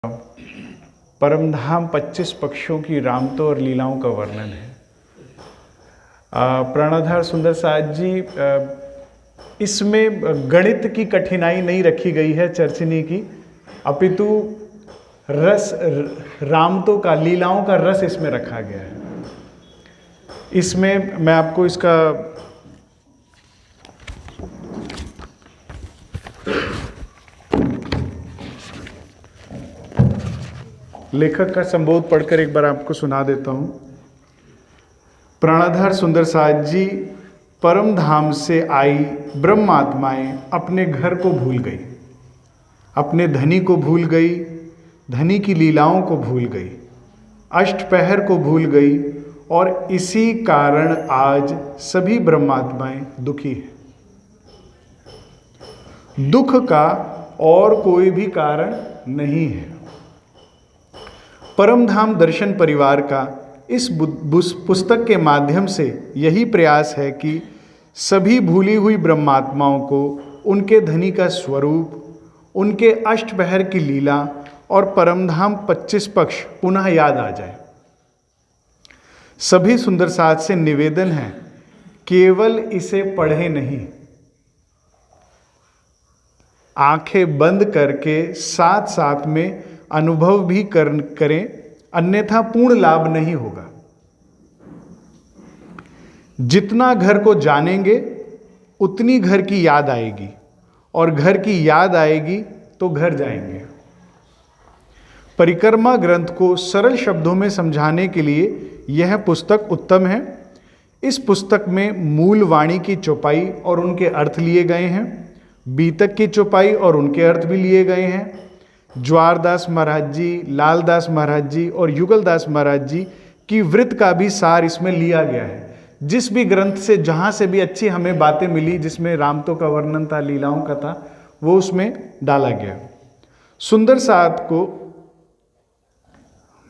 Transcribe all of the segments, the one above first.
परमधाम 25 पक्षों की रामतो और लीलाओं का वर्णन है। प्राणाधार सुंदर साज जी, इसमें गणित की कठिनाई नहीं रखी गई है चर्चिनी की, अपितु रस रामतो का, लीलाओं का रस इसमें रखा गया है। इसमें मैं आपको इसका लेखक का संबोध पढ़कर एक बार आपको सुना देता हूं। प्राणाधार सुंदर साज जी, परम धाम से आई ब्रह्म आत्माएं अपने घर को भूल गई, अपने धनी को भूल गई, धनी की लीलाओं को भूल गई, अष्टपहर को भूल गई, और इसी कारण आज सभी ब्रह्मात्माएं दुखी हैं। दुख का और कोई भी कारण नहीं है। परमधाम दर्शन परिवार का इस पुस्तक के माध्यम से यही प्रयास है कि सभी भूली हुई ब्रह्मात्माओं को उनके धनी का स्वरूप, उनके अष्टपहर की लीला और परमधाम 25 पक्ष पुनः याद आ जाए। सभी सुंदर साज से निवेदन है, केवल इसे पढ़े नहीं, आंखें बंद करके साथ साथ में अनुभव भी करें, अन्यथा पूर्ण लाभ नहीं होगा। जितना घर को जानेंगे उतनी घर की याद आएगी, और घर की याद आएगी तो घर जाएंगे। परिक्रमा ग्रंथ को सरल शब्दों में समझाने के लिए यह पुस्तक उत्तम है। इस पुस्तक में मूल वाणी की चौपाई और उनके अर्थ लिए गए हैं, बीतक की चौपाई और उनके अर्थ भी लिए गए हैं। ज्वारदास महाराज जी, लालदास महाराज जी और युगलदास महाराज जी की वृत्त का भी सार इसमें लिया गया है। जिस भी ग्रंथ से, जहाँ से भी अच्छी हमें बातें मिली, जिसमें रामतो का वर्णन था, लीलाओं का था, वो उसमें डाला गया। सुंदर साथ को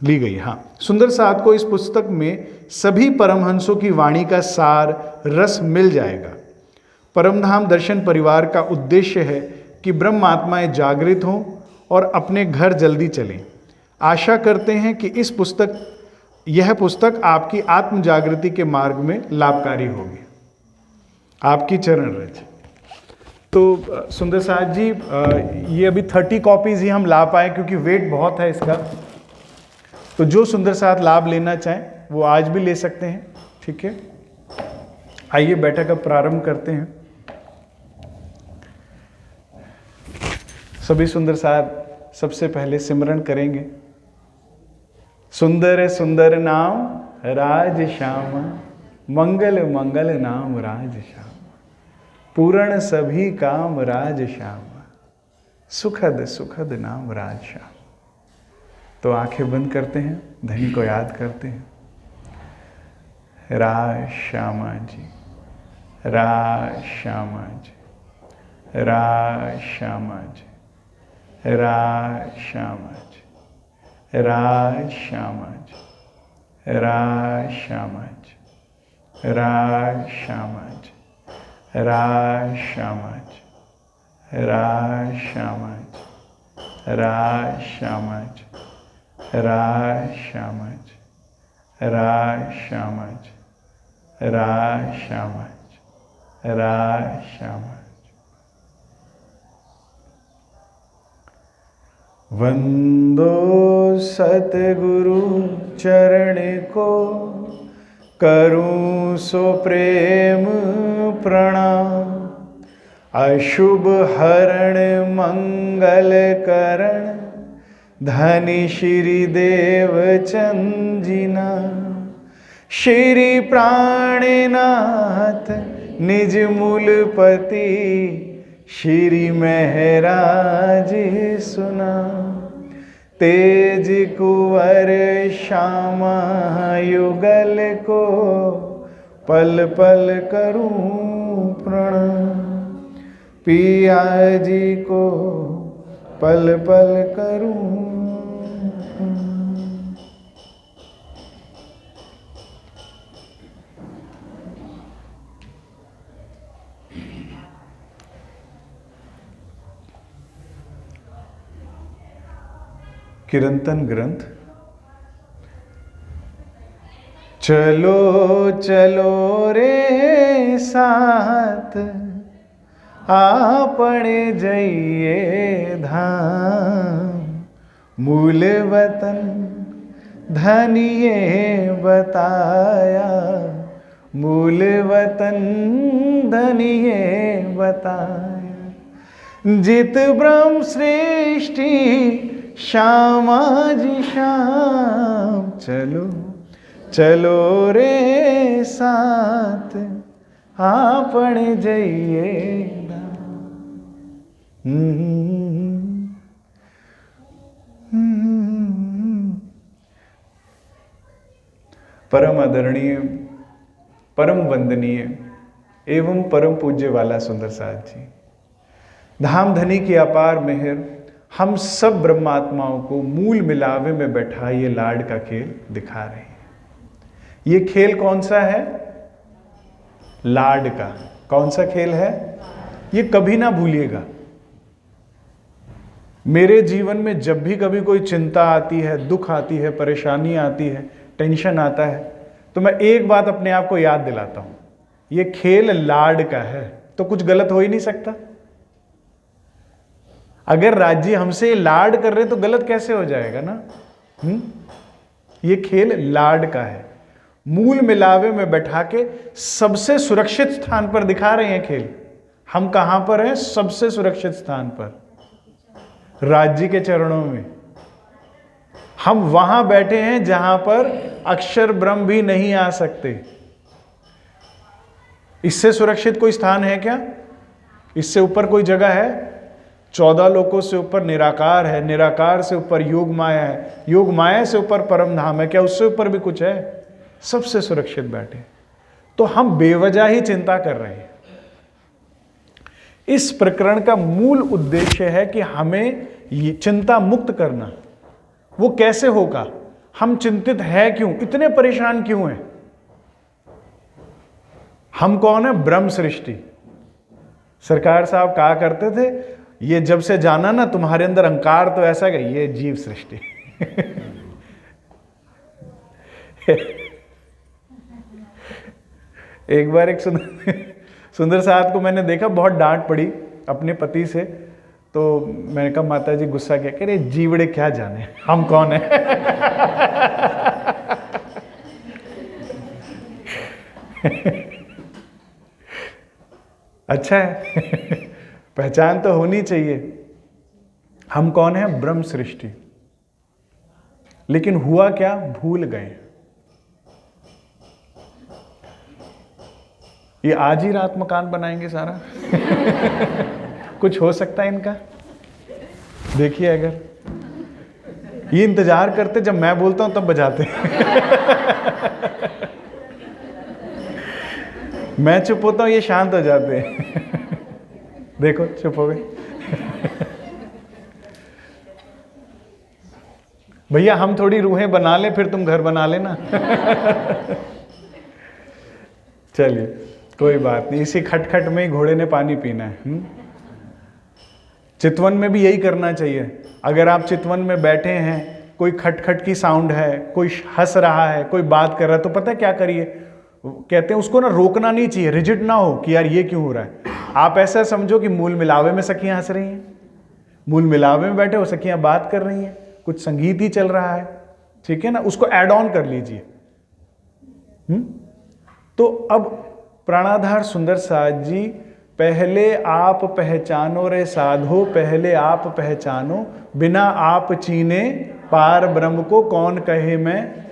ली गई। सुंदर साथ को इस पुस्तक में सभी परमहंसों की वाणी का सार रस मिल जाएगा। परमधाम दर्शन परिवार का उद्देश्य है कि ब्रह्म आत्माएं जागृत हों और अपने घर जल्दी चलें। आशा करते हैं कि यह पुस्तक आपकी आत्म जागृति के मार्ग में लाभकारी होगी। आपकी चरण रज। तो सुंदर साज जी, ये अभी 30 कॉपीज ही हम ला पाए क्योंकि वेट बहुत है इसका। तो जो सुंदर साथ लाभ लेना चाहें वो आज भी ले सकते हैं, ठीक है। आइए बैठक अब प्रारंभ करते हैं। सभी सुंदर साथ सबसे पहले सिमरन करेंगे। सुंदर सुंदर नाम राज श्याम, मंगल मंगल नाम राज श्याम, पूर्ण सभी काम राज श्याम, सुखद सुखद नाम राज श्याम। तो आंखें बंद करते हैं, धनी को याद करते हैं। राज श्यामा जी, राज श्यामा जी, राज श्यामा जी, राज श्यामा जी, राज श्यामा जी, राज श्यामा जी, राज श्यामा जी, राज श्यामा जी, राज श्यामा जी, राज श्यामा जी, राज श्यामा जी, राज श्यामा जी, राज श्यामा जी, राज श्यामा जी। वंदो सतगुरु चरण को, करूं सो प्रेम प्रणाम, अशुभ हरण मंगल करण, धनी श्री देव चंदिना, श्री प्राणनाथ निज मूलपति, श्री महराज सुना, तेज कुंवर श्यामा युगल को, पल पल करूं प्रणाम, पिया जी को पल पल करूं। कीर्तन ग्रंथ। चलो चलो रे साथ आपणे जइए धाम, मूल वतन धनिये बताया, मूल वतन धनिये बताया। जित ब्रह्म सृष्टि श्यामा जी श्याम, चलो चलो रे साथ आपणे जइए धाम। परम आदरणीय, परम वंदनीय एवं परम पूज्य वाला सुंदर साथ जी, धाम धनी की अपार मेहर हम सब ब्रह्मात्माओं को मूल मिलावे में बैठा ये लाड का खेल दिखा रहे हैं। ये खेल कौन सा है? लाड का। कौन सा खेल है? ये कभी ना भूलिएगा। मेरे जीवन में जब भी कभी कोई चिंता आती है, दुख आती है, परेशानी आती है, टेंशन आता है, तो मैं एक बात अपने आप को याद दिलाता हूं, ये खेल लाड का है, तो कुछ गलत हो ही नहीं सकता। अगर राज्य हमसे लाड कर रहे तो गलत कैसे हो जाएगा ना? ये खेल लाड का है। मूल मिलावे में बैठा के सबसे सुरक्षित स्थान पर दिखा रहे हैं खेल। हम कहां पर हैं? सबसे सुरक्षित स्थान पर, राज्य के चरणों में। हम वहां बैठे हैं जहां पर अक्षर ब्रह्म भी नहीं आ सकते। इससे सुरक्षित कोई स्थान है क्या? इससे ऊपर कोई जगह है? 14 लोकों से ऊपर निराकार है, निराकार से ऊपर योग माया है, योग माया से ऊपर परम धाम है, क्या उससे ऊपर भी कुछ है? सबसे सुरक्षित बैठे। तो हम बेवजह ही चिंता कर रहे हैं। इस प्रकरण का मूल उद्देश्य है कि हमें ये चिंता मुक्त करना। वो कैसे होगा? हम चिंतित है क्यों, इतने परेशान क्यों हैं? हम कौन है? ब्रह्म सृष्टि। सरकार साहब कहा करते थे, ये जब से जाना ना तुम्हारे अंदर अहंकार तो ऐसा गई, ये जीव सृष्टि। एक बार एक सुंदर साहब को मैंने देखा, बहुत डांट पड़ी अपने पति से, तो मैंने कहा माता जी गुस्सा किया, कह रहे जीवड़े क्या जाने हम कौन है। अच्छा है, पहचान तो होनी चाहिए हम कौन है? ब्रह्म सृष्टि। लेकिन हुआ क्या? भूल गए। ये आज ही रात मकान बनाएंगे सारा। कुछ हो सकता है इनका? देखिए, अगर ये इंतजार करते जब मैं बोलता हूं तब बजाते। मैं चुप होता हूं, ये शांत हो जाते हैं। देखो चुप हो गए। भैया हम थोड़ी रूहें बना लें, फिर तुम घर बना लेना। चलिए कोई बात नहीं, इसी खटखट में ही घोड़े ने पानी पीना है। चितवन में भी यही करना चाहिए। अगर आप चितवन में बैठे हैं, कोई खटखट की साउंड है, कोई हंस रहा है, कोई बात कर रहा है, तो पता है क्या करिए? कहते हैं उसको ना रोकना नहीं चाहिए, रिजिड ना हो कि यार ये क्यों हो रहा है। आप ऐसा समझो कि मूल मिलावे में सखियां हंस रही हैं, मूल मिलावे में बैठे हो, सखियां बात कर रही हैं, कुछ संगीत ही चल रहा है, ठीक है ना, उसको ऐड ऑन कर लीजिए। तो अब प्राणाधार सुंदर साथ जी, पहले आप पहचानो रे साधो, पहले आप पहचानो, बिना आप चीने पार ब्रह्म को कौन कहे मैं।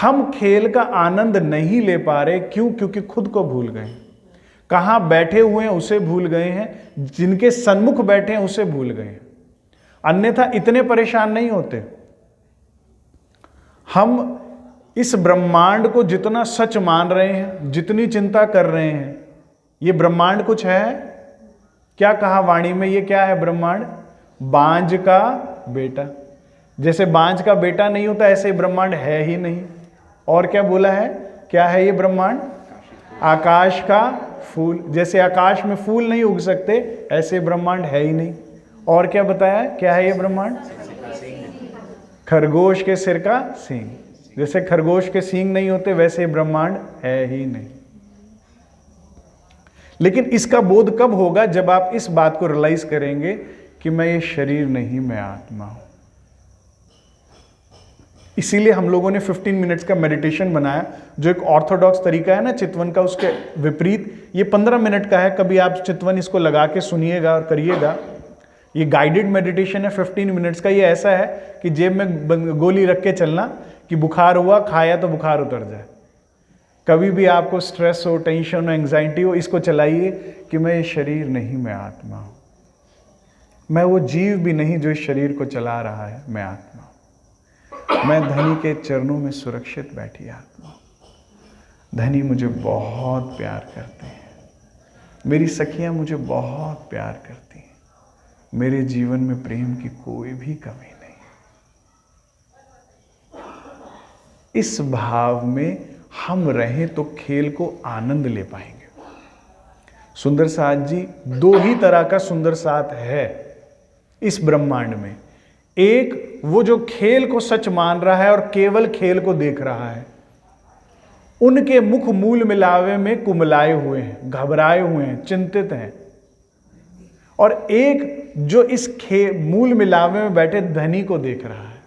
हम खेल का आनंद नहीं ले पा रहे, क्यों? क्योंकि खुद को भूल गए। कहां बैठे हुए हैं उसे भूल गए हैं, जिनके सन्मुख बैठे हैं उसे भूल गए हैं। अन्यथा इतने परेशान नहीं होते। हम इस ब्रह्मांड को जितना सच मान रहे हैं, जितनी चिंता कर रहे हैं, ये ब्रह्मांड कुछ है? क्या कहा वाणी में? ये क्या है ब्रह्मांड? बांझ का बेटा। जैसे बांझ का बेटा नहीं होता, ऐसे ही ब्रह्मांड है ही नहीं। और क्या बोला है? क्या है ये ब्रह्मांड? आकाश का फूल। जैसे आकाश में फूल नहीं उग सकते, ऐसे ब्रह्मांड है ही नहीं। और क्या बताया? क्या है ये ब्रह्मांड? खरगोश के सिर का सींग। जैसे खरगोश के सींग नहीं होते वैसे ब्रह्मांड है ही नहीं। लेकिन इसका बोध कब होगा? जब आप इस बात को रियलाइज करेंगे कि मैं ये शरीर नहीं, मैं आत्मा हूं। इसीलिए हम लोगों ने 15 मिनट्स का मेडिटेशन बनाया, जो एक ऑर्थोडॉक्स तरीका है ना चितवन का, उसके विपरीत ये 15 मिनट का है। कभी आप चितवन इसको लगा के सुनिएगा और करिएगा। ये गाइडेड मेडिटेशन है 15 मिनट्स का। ये ऐसा है कि जेब में गोली रख के चलना कि बुखार हुआ, खाया तो बुखार उतर जाए। कभी भी आपको स्ट्रेस हो, टेंशन हो, एंग्जाइटी हो, इसको चलाइए कि मैं ये शरीर नहीं, मैं आत्मा हूं। मैं वो जीव भी नहीं जो इस शरीर को चला रहा है, मैं आत्मा हूं। मैं धनी के चरणों में सुरक्षित बैठी आत्मा हूं। धनी मुझे बहुत प्यार करते हैं, मेरी सखियां मुझे बहुत प्यार करती हैं। मेरे जीवन में प्रेम की कोई भी कमी नहीं। इस भाव में हम रहें तो खेल को आनंद ले पाएंगे। सुंदर साथ जी, दो ही तरह का सुंदर साथ है इस ब्रह्मांड में। एक वो जो खेल को सच मान रहा है और केवल खेल को देख रहा है, उनके मुख मूल मिलावे में कुमलाए हुए हैं, घबराए हुए हैं, चिंतित हैं। और एक जो इस मूल मिलावे में बैठे धनी को देख रहा है।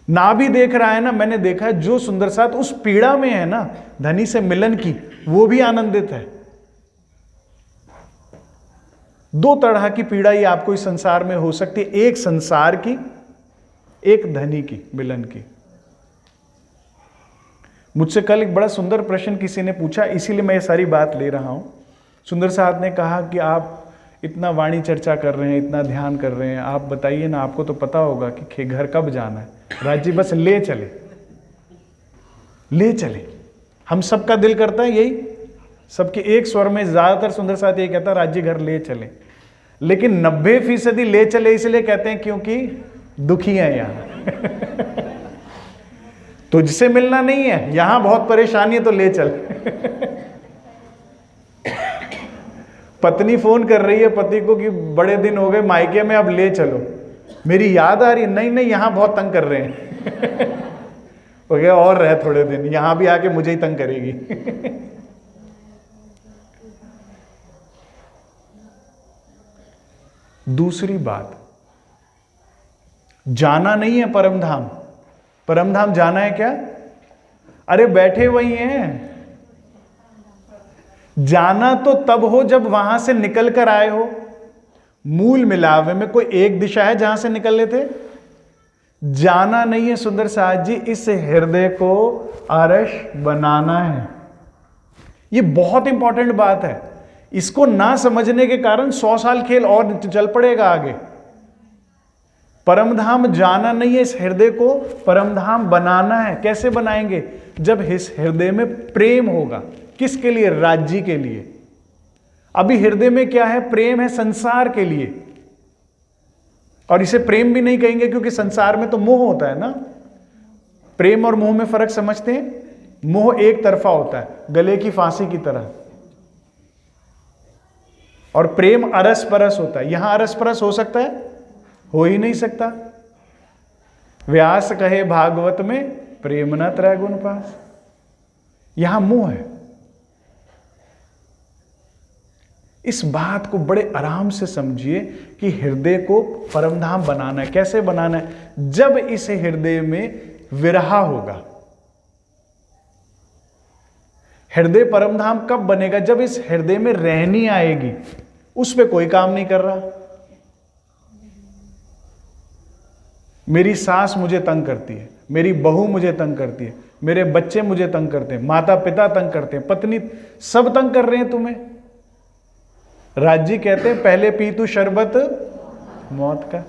ना भी देख रहा है ना, मैंने देखा है जो सुंदर साथ उस पीड़ा में है ना धनी से मिलन की, वो भी आनंदित है। दो तरह की पीड़ा ही आपको इस संसार में हो सकती है, एक संसार की, एक धनी की मिलन की। मुझसे कल एक बड़ा सुंदर प्रश्न किसी ने पूछा, इसीलिए मैं ये सारी बात ले रहा हूं। सुंदर साथ ने कहा कि आप इतना वाणी चर्चा कर रहे हैं, इतना ध्यान कर रहे हैं, आप बताइए ना, आपको तो पता होगा कि घर कब जाना है। राज जी बस ले चले, ले चले। हम सबका दिल करता है यही, सबके एक स्वर में ज्यादातर सुंदर साथ यही कहता है, राज जी घर ले चले। लेकिन 90% ले चले इसलिए कहते हैं क्योंकि दुखी है यहां। तुझसे मिलना नहीं है, यहां बहुत परेशानी है तो ले चल। पत्नी फोन कर रही है पति को कि बड़े दिन हो गए मायके में, अब ले चलो। मेरी याद आ रही है, नहीं नहीं यहां बहुत तंग कर रहे हैं। हो गया और रहे थोड़े दिन, यहां भी आके मुझे ही तंग करेगी। दूसरी बात, जाना नहीं है परम धाम। परम धाम जाना है क्या? अरे बैठे वही हैं। जाना तो तब हो जब वहां से निकल कर आए हो। मूल मिलावे में कोई एक दिशा है जहां से निकल लेते। जाना नहीं है सुंदर साथ जी, इस हृदय को आरश बनाना है। ये बहुत इंपॉर्टेंट बात है। इसको ना समझने के कारण 100 साल खेल और चल पड़ेगा आगे। परमधाम जाना नहीं है, इस हृदय को परमधाम बनाना है। कैसे बनाएंगे? जब इस हृदय में प्रेम होगा। किसके लिए? राज्य के लिए। अभी हृदय में क्या है? प्रेम है संसार के लिए। और इसे प्रेम भी नहीं कहेंगे क्योंकि संसार में तो मोह होता है ना। प्रेम और मोह में फर्क समझते हैं? मोह एक तरफा होता है, गले की फांसी की तरह, और प्रेम अरस परस होता है। यहां अरस परस हो सकता है? हो ही नहीं सकता। व्यास कहे भागवत में प्रेम न त्रैगुण पास। यहां मोह है। इस बात को बड़े आराम से समझिए कि हृदय को परमधाम बनाना है। कैसे बनाना है? जब इस हृदय में विरहा होगा। हृदय परमधाम कब बनेगा? जब इस हृदय में रहनी आएगी। उस पे कोई काम नहीं कर रहा। मेरी सास मुझे तंग करती है, मेरी बहू मुझे तंग करती है, मेरे बच्चे मुझे तंग करते हैं, माता पिता तंग करते हैं, पत्नी, सब तंग कर रहे हैं तुम्हें। राजी कहते हैं पहले पी तू शरबत मौत का।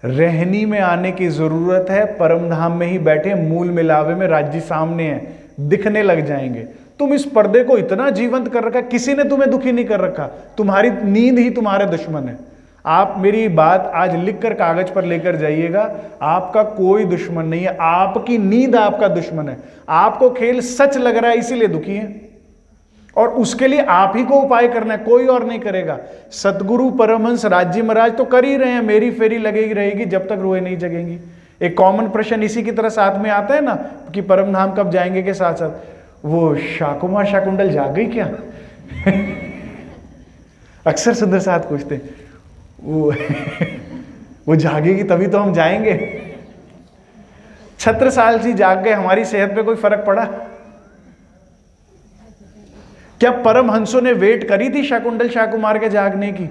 रहनी में आने की जरूरत है। परमधाम में ही बैठे, मूल मिलावे में राज्य सामने है, दिखने लग जाएंगे। तुम इस पर्दे को इतना जीवंत कर रखा, किसी ने तुम्हें दुखी नहीं कर रखा। तुम्हारी नींद ही तुम्हारे दुश्मन है। आप मेरी बात आज लिखकर कागज पर लेकर जाइएगा। आपका कोई दुश्मन नहीं है, आपकी नींद आपका दुश्मन है। आपको खेल सच लग रहा है इसीलिए दुखी है। और उसके लिए आप ही को उपाय करना है, कोई और नहीं करेगा। सतगुरु परमहंस राज जी महाराज तो कर ही रहे हैं, मेरी फेरी लगेगी रहेगी जब तक रोए नहीं जगेंगी। एक कॉमन प्रश्न इसी की तरह साथ में आता है ना कि परम धाम कब जाएंगे के साथ साथ वो शाकुमार शाकुंडल जाग गई क्या? अक्सर सुंदर साथ पूछते वो जागेगी तभी तो हम जाएंगे। छत्रसाल जी जाग गए, हमारी सेहत पे कोई फर्क पड़ा? क्या परमहंसों ने वेट करी थी शाकुंडल शाकुमार के जागने की?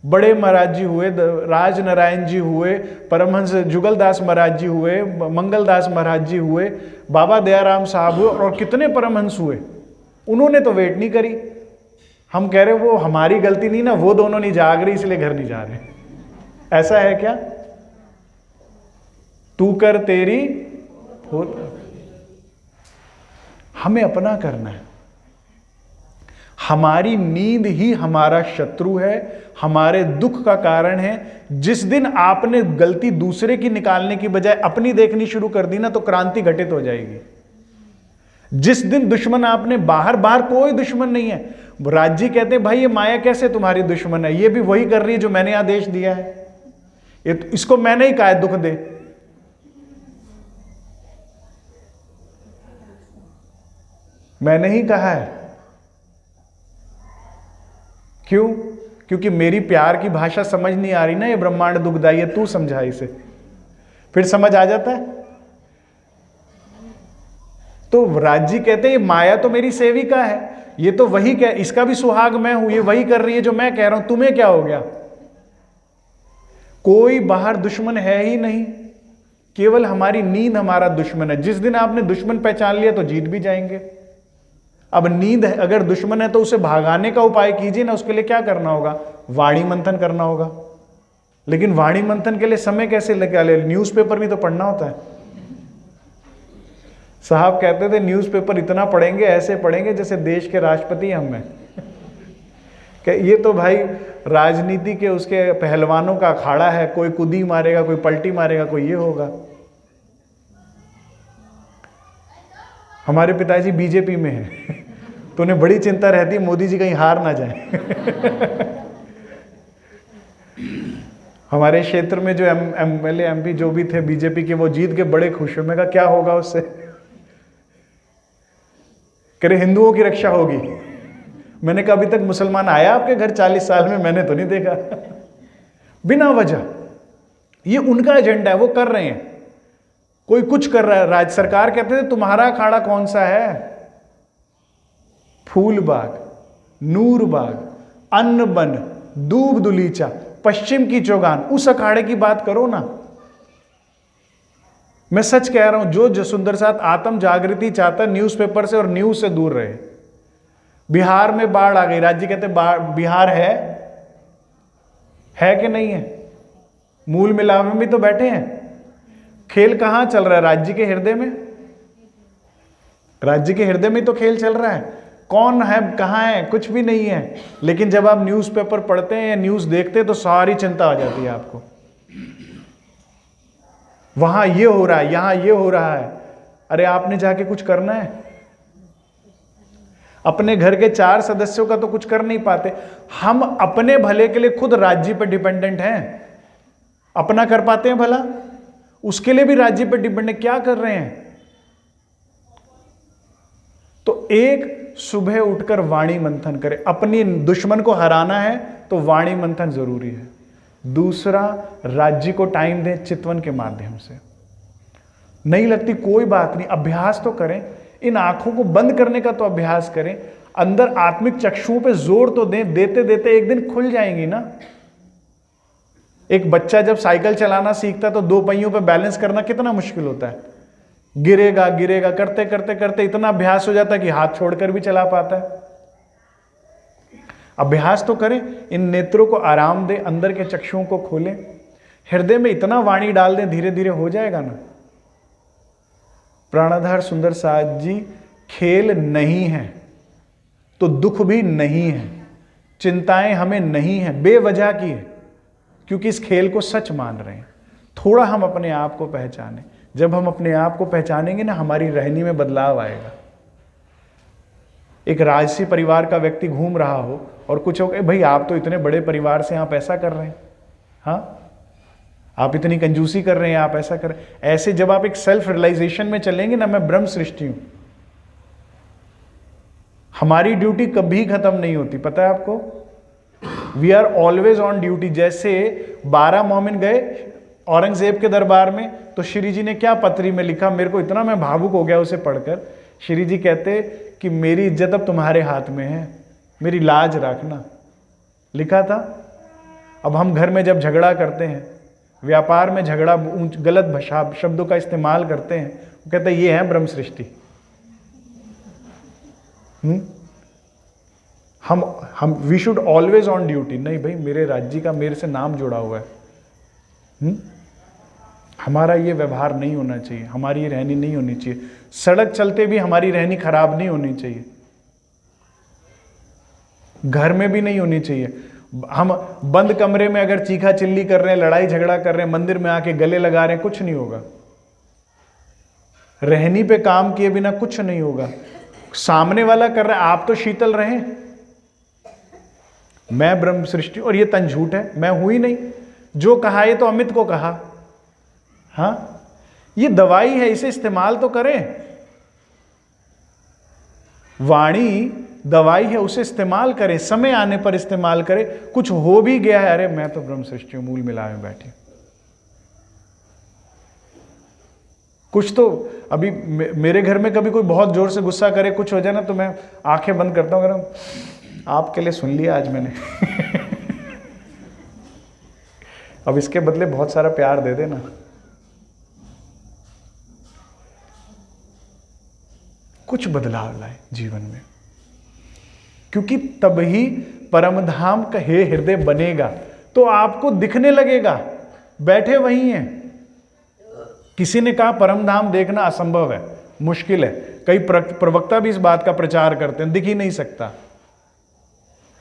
बड़े महाराज जी हुए, राज नारायण जी हुए, परमहंस जुगलदास महाराज जी हुए, मंगलदास महाराज जी हुए, बाबा दयाराम साहब हुए, और कितने परमहंस हुए, उन्होंने तो वेट नहीं करी। हम कह रहे वो हमारी गलती नहीं ना, वो दोनों नहीं जाग रही इसलिए घर नहीं जा रहे। ऐसा है क्या? तू कर तेरी हो, हमें अपना करना है। हमारी नींद ही हमारा शत्रु है, हमारे दुख का कारण है। जिस दिन आपने गलती दूसरे की निकालने की बजाय अपनी देखनी शुरू कर दी ना, तो क्रांति घटित हो जाएगी। जिस दिन दुश्मन आपने बाहर कोई दुश्मन नहीं है। राज जी कहते हैं भाई ये माया कैसे तुम्हारी दुश्मन है? ये भी वही कर रही है जो मैंने आदेश दिया है। ये तो, इसको मैंने ही कहा है दुख दे। मैंने ही कहा है। क्यों? क्योंकि मेरी प्यार की भाषा समझ नहीं आ रही ना, ये ब्रह्मांड दुखदाई है, तू समझा इसे। फिर समझ आ जाता है। तो राज जी कहते हैं ये माया तो मेरी सेविका है, ये तो वही कह, इसका भी सुहाग मैं हूं, ये वही कर रही है जो मैं कह रहा हूं, तुम्हें क्या हो गया? कोई बाहर दुश्मन है ही नहीं, केवल हमारी नींद हमारा दुश्मन है। जिस दिन आपने दुश्मन पहचान लिया तो जीत भी जाएंगे। अब नींद अगर दुश्मन है तो उसे भागाने का उपाय कीजिए ना। उसके लिए क्या करना होगा? वाणी मंथन करना होगा। लेकिन वाणी मंथन के लिए समय कैसे लगा ले? न्यूज़पेपर भी तो पढ़ना होता है। साहब कहते थे न्यूज़पेपर इतना पढ़ेंगे, ऐसे पढ़ेंगे जैसे देश के राष्ट्रपति हम हैं। ये तो भाई राजनीति के उसके पहलवानों का अखाड़ा है, कोई कुदी मारेगा, कोई पलटी मारेगा, कोई ये होगा। हमारे पिताजी बीजेपी में हैं, तो उन्हें बड़ी चिंता रहती है मोदी जी कहीं हार ना जाए। हमारे क्षेत्र में जो एमएलए एमपी जो भी थे बीजेपी के, वो जीत के बड़े खुश हुए। मैं कहा क्या होगा उससे? कह रहे हिंदुओं की रक्षा होगी। मैंने कहा अभी तक मुसलमान आया आपके घर 40 साल में? मैंने तो नहीं देखा। बिना वजह ये उनका एजेंडा है, वो कर रहे हैं। कोई कुछ कर रहा है। राज्य सरकार कहते थे तुम्हारा अखाड़ा कौन सा है? फूलबाग, नूरबाग, अन्नबन, दूब दुलीचा, पश्चिम की चौगान, उस अखाड़े की बात करो ना। मैं सच कह रहा हूं, जो सुंदर साथ आत्म जागृति चाहता न्यूज़पेपर से और न्यूज से दूर रहे। बिहार में बाढ़ आ गई, राज्य कहते बिहार है कि नहीं है? मूल मिलाप में भी तो बैठे हैं। खेल कहां चल रहा है? राज्य के हृदय में। राज्य के हृदय में तो खेल चल रहा है। कौन है, कहां है? कुछ भी नहीं है। लेकिन जब आप न्यूज़पेपर पढ़ते हैं या न्यूज़ देखते हैं तो सारी चिंता आ जाती है आपको। वहां ये हो रहा है, यहां ये हो रहा है। अरे आपने जाके कुछ करना है? अपने घर के 4 सदस्यों का तो कुछ कर नहीं पाते। हम अपने भले के लिए खुद राज्य पर डिपेंडेंट हैं। अपना कर पाते हैं भला? उसके लिए भी राज्य पर डिपेंडेंट। क्या कर रहे हैं? तो एक सुबह उठकर वाणी मंथन करें। अपनी दुश्मन को हराना है तो वाणी मंथन जरूरी है। दूसरा, राज्य को टाइम दें चितवन के माध्यम से। नहीं लगती कोई बात नहीं, अभ्यास तो करें। इन आंखों को बंद करने का तो अभ्यास करें। अंदर आत्मिक चक्षुओं पे जोर तो दें। देते देते एक दिन खुल जाएंगी ना। एक बच्चा जब साइकिल चलाना सीखता है तो 2 पहियों पे बैलेंस करना कितना मुश्किल होता है। गिरेगा गिरेगा करते करते करते इतना अभ्यास हो जाता है कि हाथ छोड़कर भी चला पाता है। अभ्यास तो करें। इन नेत्रों को आराम दें, अंदर के चक्षुओं को खोलें, हृदय में इतना वाणी डाल दें, धीरे धीरे हो जाएगा ना। प्राणाधार सुंदर साथ जी, खेल नहीं है तो दुख भी नहीं है, चिंताएं हमें नहीं है, बेवजह की है, क्योंकि इस खेल को सच मान रहे हैं। थोड़ा हम अपने आप को पहचानें। जब हम अपने आप को पहचानेंगे ना, हमारी रहनी में बदलाव आएगा। एक राजसी परिवार का व्यक्ति घूम रहा हो और कुछ हो, भाई आप तो इतने बड़े परिवार से आप ऐसा कर रहे हैं, हाँ आप इतनी कंजूसी कर रहे हैं, आप ऐसा कर रहे हैं। ऐसे जब आप एक सेल्फ रियलाइजेशन में चलेंगे ना, मैं ब्रह्म सृष्टि हूं, हमारी ड्यूटी कभी खत्म नहीं होती, पता है आपको। We are always on duty. जैसे 12 मोमिन गए औरंगजेब के दरबार में, तो श्री जी ने क्या पत्री में लिखा, मेरे को इतना मैं भावुक हो गया उसे पढ़कर। श्री जी कहते कि मेरी इज्जत अब तुम्हारे हाथ में है, मेरी लाज रखना, लिखा था। अब हम घर में जब झगड़ा करते हैं, व्यापार में झगड़ा, गलत भाषा शब्दों का इस्तेमाल करते हैं, वो कहते हैं ये है ब्रह्म सृष्टि। हम we should always on duty. नहीं भाई, मेरे राज्य का मेरे से नाम जुड़ा हुआ है। हमारा ये व्यवहार नहीं होना चाहिए, हमारी ये रहनी नहीं होनी चाहिए। सड़क चलते भी हमारी रहनी खराब नहीं होनी चाहिए, घर में भी नहीं होनी चाहिए। हम बंद कमरे में अगर चीखा चिल्ली कर रहे हैं, लड़ाई झगड़ा कर रहे हैं, मंदिर में आके गले लगा रहे हैं, कुछ नहीं होगा। रहनी पे काम किए बिना कुछ नहीं होगा। सामने वाला कर रहा है, आप तो शीतल रहें, मैं ब्रह्म सृष्टि, और ये तन झूठ है, मैं हूं ही नहीं। जो कहा ये तो अमित को कहा। हाँ, ये दवाई है, इसे इस्तेमाल तो करें। वाणी दवाई है, उसे इस्तेमाल करें, समय आने पर इस्तेमाल करें। कुछ हो भी गया है, अरे मैं तो ब्रह्म सृष्टि मूल मिलाए में बैठे। कुछ तो अभी मेरे घर में कभी कोई बहुत जोर से गुस्सा करे, कुछ हो जाए ना, तो मैं आंखें बंद करता हूं, आपके लिए सुन लिया आज मैंने। अब इसके बदले बहुत सारा प्यार दे देना। कुछ बदलाव लाए जीवन में, क्योंकि तब ही परमधाम का हे हृदय बनेगा। तो आपको दिखने लगेगा, बैठे वही हैं। किसी ने कहा परमधाम देखना असंभव है, मुश्किल है। कई प्रवक्ता भी इस बात का प्रचार करते हैं, दिख ही नहीं सकता।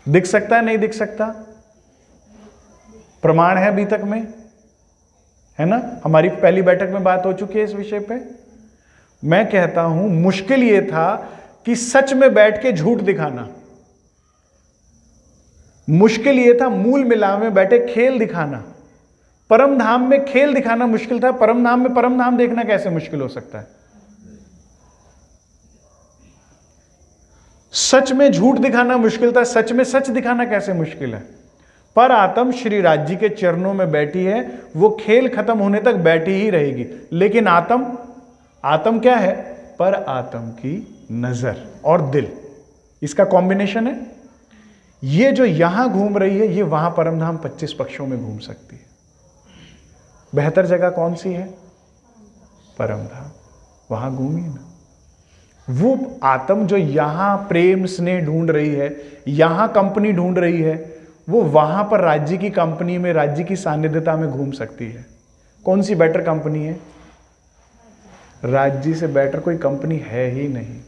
दिख सकता है, नहीं दिख सकता, प्रमाण है अभी तक में, है ना। हमारी पहली बैठक में बात हो चुकी है इस विषय पे। मैं कहता हूं मुश्किल यह था कि सच में बैठ के झूठ दिखाना। मुश्किल यह था मूल मिलाव में बैठे खेल दिखाना। परम धाम में खेल दिखाना मुश्किल था, परम धाम में परम धाम देखना कैसे मुश्किल हो सकता है। सच में झूठ दिखाना मुश्किल था, सच में सच दिखाना कैसे मुश्किल है। पर आत्म श्री राज्य के चरणों में बैठी है, वो खेल खत्म होने तक बैठी ही रहेगी। लेकिन आत्म क्या है? पर आत्म की नजर और दिल, इसका कॉम्बिनेशन है। ये जो यहां घूम रही है, ये वहां परमधाम 25 पक्षों में घूम सकती है। बेहतर जगह कौन सी है? परमधाम, वहां घूमिए ना। वो आत्म जो यहां प्रेम स्नेह ढूंढ रही है, यहां कंपनी ढूंढ रही है, वो वहां पर राज्य की कंपनी में, राज्य की सानिध्यता में घूम सकती है। कौन सी बेटर कंपनी है? राज्य से बेटर कोई कंपनी है ही नहीं,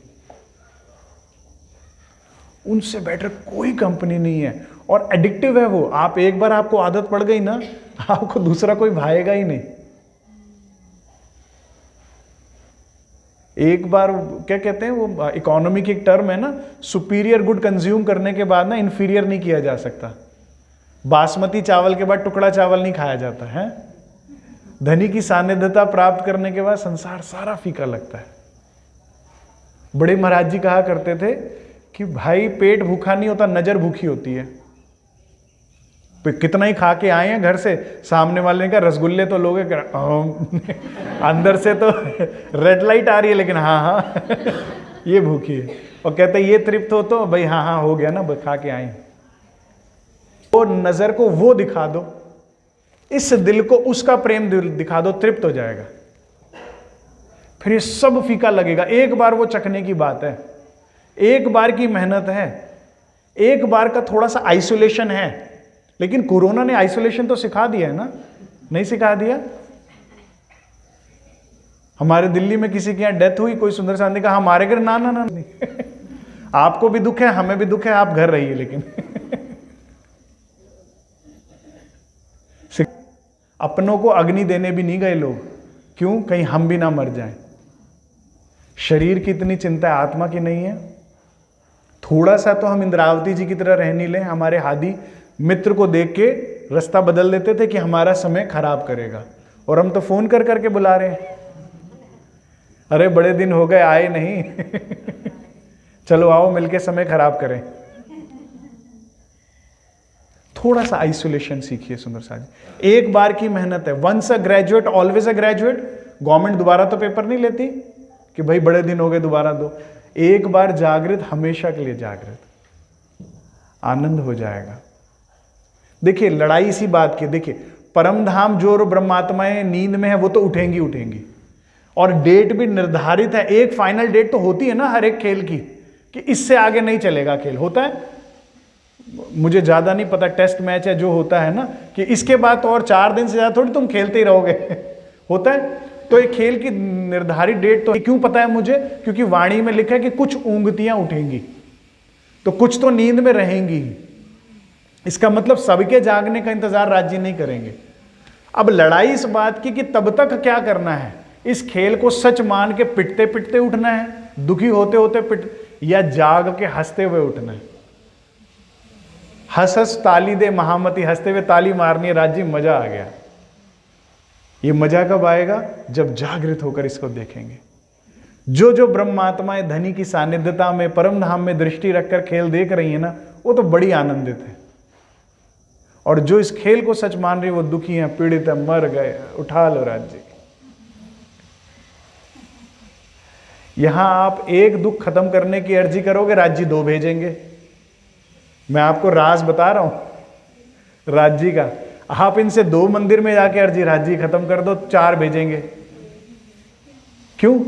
उनसे बेटर कोई कंपनी नहीं है। और एडिक्टिव है वो। आप एक बार आपको आदत पड़ गई ना, आपको दूसरा कोई भाएगा ही नहीं। एक बार क्या कहते हैं वो, इकोनॉमी की एक टर्म है ना, सुपीरियर गुड कंज्यूम करने के बाद ना इंफीरियर नहीं किया जा सकता। बासमती चावल के बाद टुकड़ा चावल नहीं खाया जाता है। धनी की सानिध्यता प्राप्त करने के बाद संसार सारा फीका लगता है। बड़े महाराज जी कहा करते थे कि भाई पेट भूखा नहीं होता, नजर भूखी होती है। कितना ही खा के आए हैं घर से, सामने वाले ने कहा रसगुल्ले तो लोगे, अंदर से तो रेड लाइट आ रही है, लेकिन हाँ हाँ ये भूखी है। और कहते ये तृप्त हो तो भाई हाँ हाँ हो गया ना, खा के आए। वो नजर को वो दिखा दो, इस दिल को उसका प्रेम दिखा दो, तृप्त हो जाएगा। फिर ये सब फीका लगेगा। एक बार वो चखने की बात है, एक बार की मेहनत है, एक बार का थोड़ा सा आइसोलेशन है। लेकिन कोरोना ने आइसोलेशन तो सिखा दिया है ना, नहीं सिखा दिया? हमारे दिल्ली में किसी के यहां डेथ हुई, कोई सुंदर शांति का हमारे घर ना ना ना नहीं। आपको भी दुख है, हमें भी दुख है, आप घर रहिए। लेकिन अपनों को अग्नि देने भी नहीं गए लोग। क्यों? कहीं हम भी ना मर जाएं। शरीर की इतनी चिंता है, आत्मा की नहीं है। थोड़ा सा तो हम इंद्रावती जी की तरह रह नहीं लें, हमारे हादी मित्र को देख के रास्ता बदल देते थे कि हमारा समय खराब करेगा, और हम तो फोन कर करके बुला रहे हैं, अरे बड़े दिन हो गए आए नहीं चलो आओ मिलके समय खराब करें। थोड़ा सा आइसोलेशन सीखिए सुंदर साथ जी, एक बार की मेहनत है, once a graduate always a graduate. Government दोबारा तो पेपर नहीं लेती कि भाई बड़े दिन हो गए दोबारा दो, एक बार जागृत हमेशा के लिए जागृत, आनंद हो जाएगा। देखिए लड़ाई इसी बात की, देखिए परम धाम जो ब्रह्मात्माएं नींद में है वो तो उठेंगी उठेंगी, और डेट भी निर्धारित है, एक फाइनल डेट तो होती है ना हर एक खेल की कि इससे आगे नहीं चलेगा खेल, होता है, मुझे ज्यादा नहीं पता, टेस्ट मैच है जो होता है ना कि इसके बाद तो और 4 दिन से ज्यादा थोड़ी तुम खेलते ही रहोगे होता है, तो एक खेल की निर्धारित डेट तो क्यों पता है मुझे, क्योंकि वाणी में लिखा है कि कुछ ऊंगतियां उठेंगी, तो कुछ तो नींद में रहेंगी, इसका मतलब सबके जागने का इंतजार राज्य नहीं करेंगे। अब लड़ाई इस बात की कि तब तक क्या करना है, इस खेल को सच मान के पिटते पिटते उठना है, दुखी होते होते पिट, या जाग के हंसते हुए उठना है। हंस हंस ताली दे महामती, हंसते हुए ताली मारनी है राज्य, मजा आ गया। ये मजा कब आएगा, जब जागृत होकर इसको देखेंगे। जो जो ब्रह्मात्माएं धनी की सानिध्यता में परम धाम में दृष्टि रखकर खेल देख रही है ना, वो तो बड़ी आनंदित है, और जो इस खेल को सच मान रही है वो दुखी है, पीड़ित है, मर गए, उठा लो राज्य। यहां आप एक दुख खत्म करने की अर्जी करोगे, राज्य 2 भेजेंगे। मैं आपको राज बता रहा हूं राज्य का, आप इनसे 2 मंदिर में जाके अर्जी राज्य खत्म कर दो, 4 भेजेंगे। क्यों?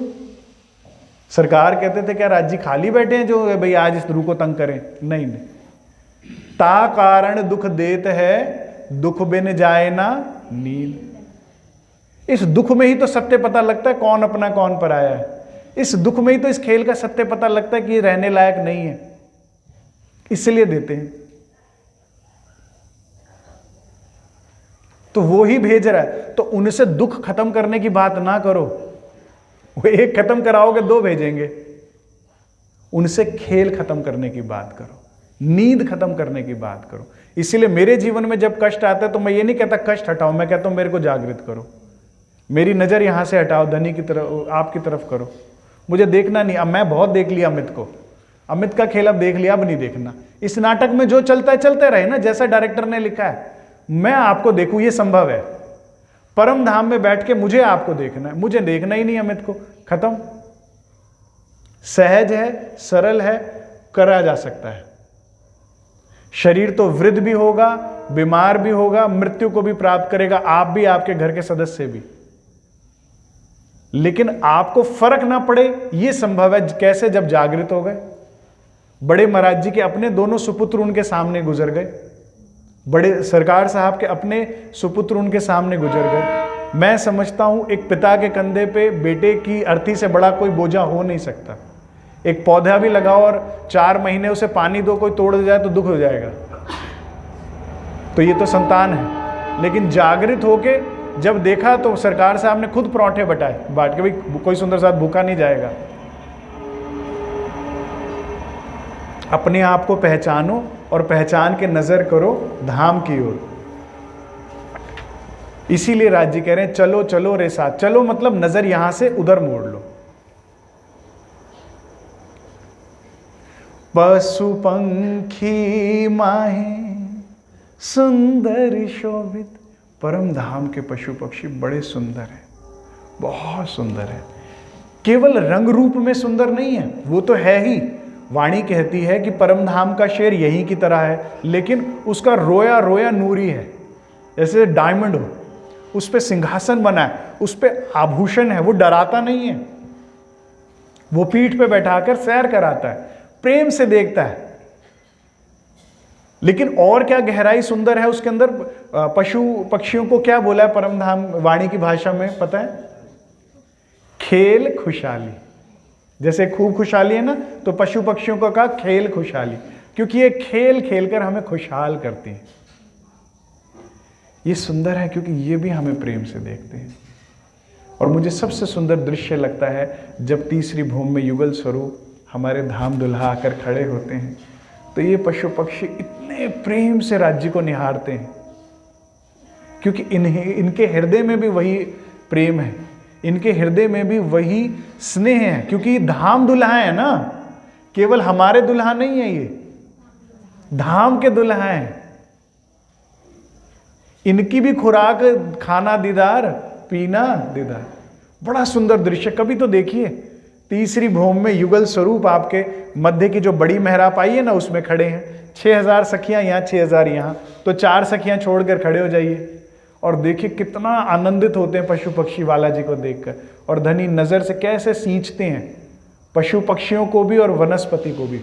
सरकार कहते थे क्या राज्य खाली बैठे हैं जो भाई आज इस ध्रुव को तंग करें? नहीं नहीं, ता कारण दुख देत है, दुख बिन जाए ना नील। इस दुख में ही तो सत्य पता लगता है कौन अपना कौन पराया है, इस दुख में ही तो इस खेल का सत्य पता लगता है कि ये रहने लायक नहीं है, इसलिए देते हैं। तो वो ही भेज रहा है, तो उनसे दुख खत्म करने की बात ना करो, वो एक खत्म कराओगे 2 भेजेंगे। उनसे खेल खत्म करने की बात करो, नींद खत्म करने की बात करो। इसीलिए मेरे जीवन में जब कष्ट आता है तो मैं ये नहीं कहता कष्ट हटाओ, मैं कहता हूं मेरे को जागृत करो, मेरी नजर यहां से हटाओ, धनी की तरफ, आपकी तरफ करो, मुझे देखना नहीं। अब मैं बहुत देख लिया अमित को, अमित का खेल अब देख लिया, अब नहीं देखना। इस नाटक में जो चलता है चलते रहे ना, जैसा डायरेक्टर ने लिखा है, मैं आपको देखूं ये संभव है। परम धाम में बैठ के मुझे आपको देखना है, मुझे देखना ही नहीं अमित को, खत्म। सहज है, सरल है, करा जा सकता है। शरीर तो वृद्ध भी होगा, बीमार भी होगा, मृत्यु को भी प्राप्त करेगा, आप भी, आपके घर के सदस्य भी, लेकिन आपको फर्क ना पड़े यह संभव है। कैसे? जब जागृत हो गए। बड़े महाराज जी के अपने दोनों सुपुत्र उनके सामने गुजर गए, बड़े सरकार साहब के अपने सुपुत्र उनके सामने गुजर गए। मैं समझता हूं एक पिता के कंधे पे बेटे की अर्थी से बड़ा कोई बोझा हो नहीं सकता। एक पौधा भी लगाओ और 4 महीने उसे पानी दो, कोई तोड़ जाए तो दुख हो जाएगा, तो ये तो संतान है। लेकिन जागृत होके जब देखा तो सरकार साहब ने खुद पराठे बटाए, बांट के, भाई कोई सुंदर साथ भूखा नहीं जाएगा। अपने आप को पहचानो और पहचान के नजर करो धाम की ओर। इसीलिए राज्य कह रहे हैं चलो चलो रे साथ। चलो मतलब नजर यहां से उधर मोड़ लो। पशु पंखी माहे सुंदर शोभित, परम धाम के पशु पक्षी बड़े सुंदर हैं, बहुत सुंदर है। केवल रंग रूप में सुंदर नहीं है, वो तो है ही। वाणी कहती है कि परम धाम का शेर यही की तरह है, लेकिन उसका रोया रोया नूरी है, जैसे डायमंड हो, उस पे सिंहासन बना है, उस पे आभूषण है, वो डराता नहीं है, वो पीठ पे बैठाकर सैर कराता है, प्रेम से देखता है। लेकिन और क्या गहराई सुंदर है उसके अंदर। पशु पक्षियों को क्या बोला है परम धाम वाणी की भाषा में पता है? खेल खुशहाली। जैसे खूब खुशहाली है ना, तो पशु पक्षियों को कहा खेल खुशहाली, क्योंकि ये खेल खेलकर हमें खुशहाल करती हैं। ये सुंदर है क्योंकि ये भी हमें प्रेम से देखते हैं। और मुझे सबसे सुंदर दृश्य लगता है जब तीसरी भूमि में युगल स्वरूप हमारे धाम दुल्हा आकर खड़े होते हैं, तो ये पशु पक्षी इतने प्रेम से राज्य को निहारते हैं, क्योंकि इनके हृदय में भी वही प्रेम है, इनके हृदय में भी वही स्नेह है, क्योंकि धाम दुल्हा है ना, केवल हमारे दुल्हा नहीं है, ये धाम के दुल्हा हैं। इनकी भी खुराक खाना दीदार, पीना दीदार। बड़ा सुंदर दृश्य, कभी तो देखिए। तीसरी भौम में युगल स्वरूप आपके मध्य की जो बड़ी मेहराब आई है ना, उसमें खड़े हैं 6000 सखियां यहाँ, 6000 यहाँ, तो 4 सखियां छोड़कर खड़े हो जाइए और देखिए कितना आनंदित होते हैं पशु पक्षी बालाजी को देखकर, और धनी नजर से कैसे सींचते हैं पशु पक्षियों को भी और वनस्पति को भी।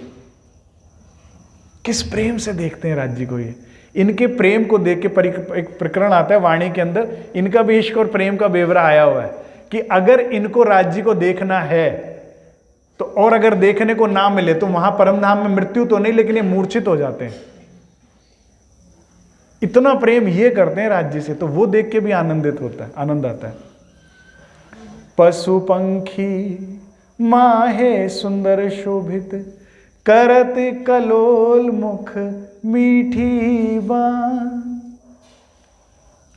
किस प्रेम से देखते हैं राज्य को। ये इनके प्रेम को देख के एक प्रकरण आता है वाणी के अंदर, इनका भी इश्क और प्रेम का बेवरा आया हुआ है कि अगर इनको राज्य को देखना है तो, और अगर देखने को ना मिले तो वहां परमधाम में मृत्यु तो नहीं, लेकिन ये मूर्छित हो जाते हैं। इतना प्रेम ये करते हैं राज्य से, तो वो देख के भी आनंदित होता है, आनंद आता है। पशु पंखी माहे सुंदर शोभित, करत कलोल मुख मीठी बान।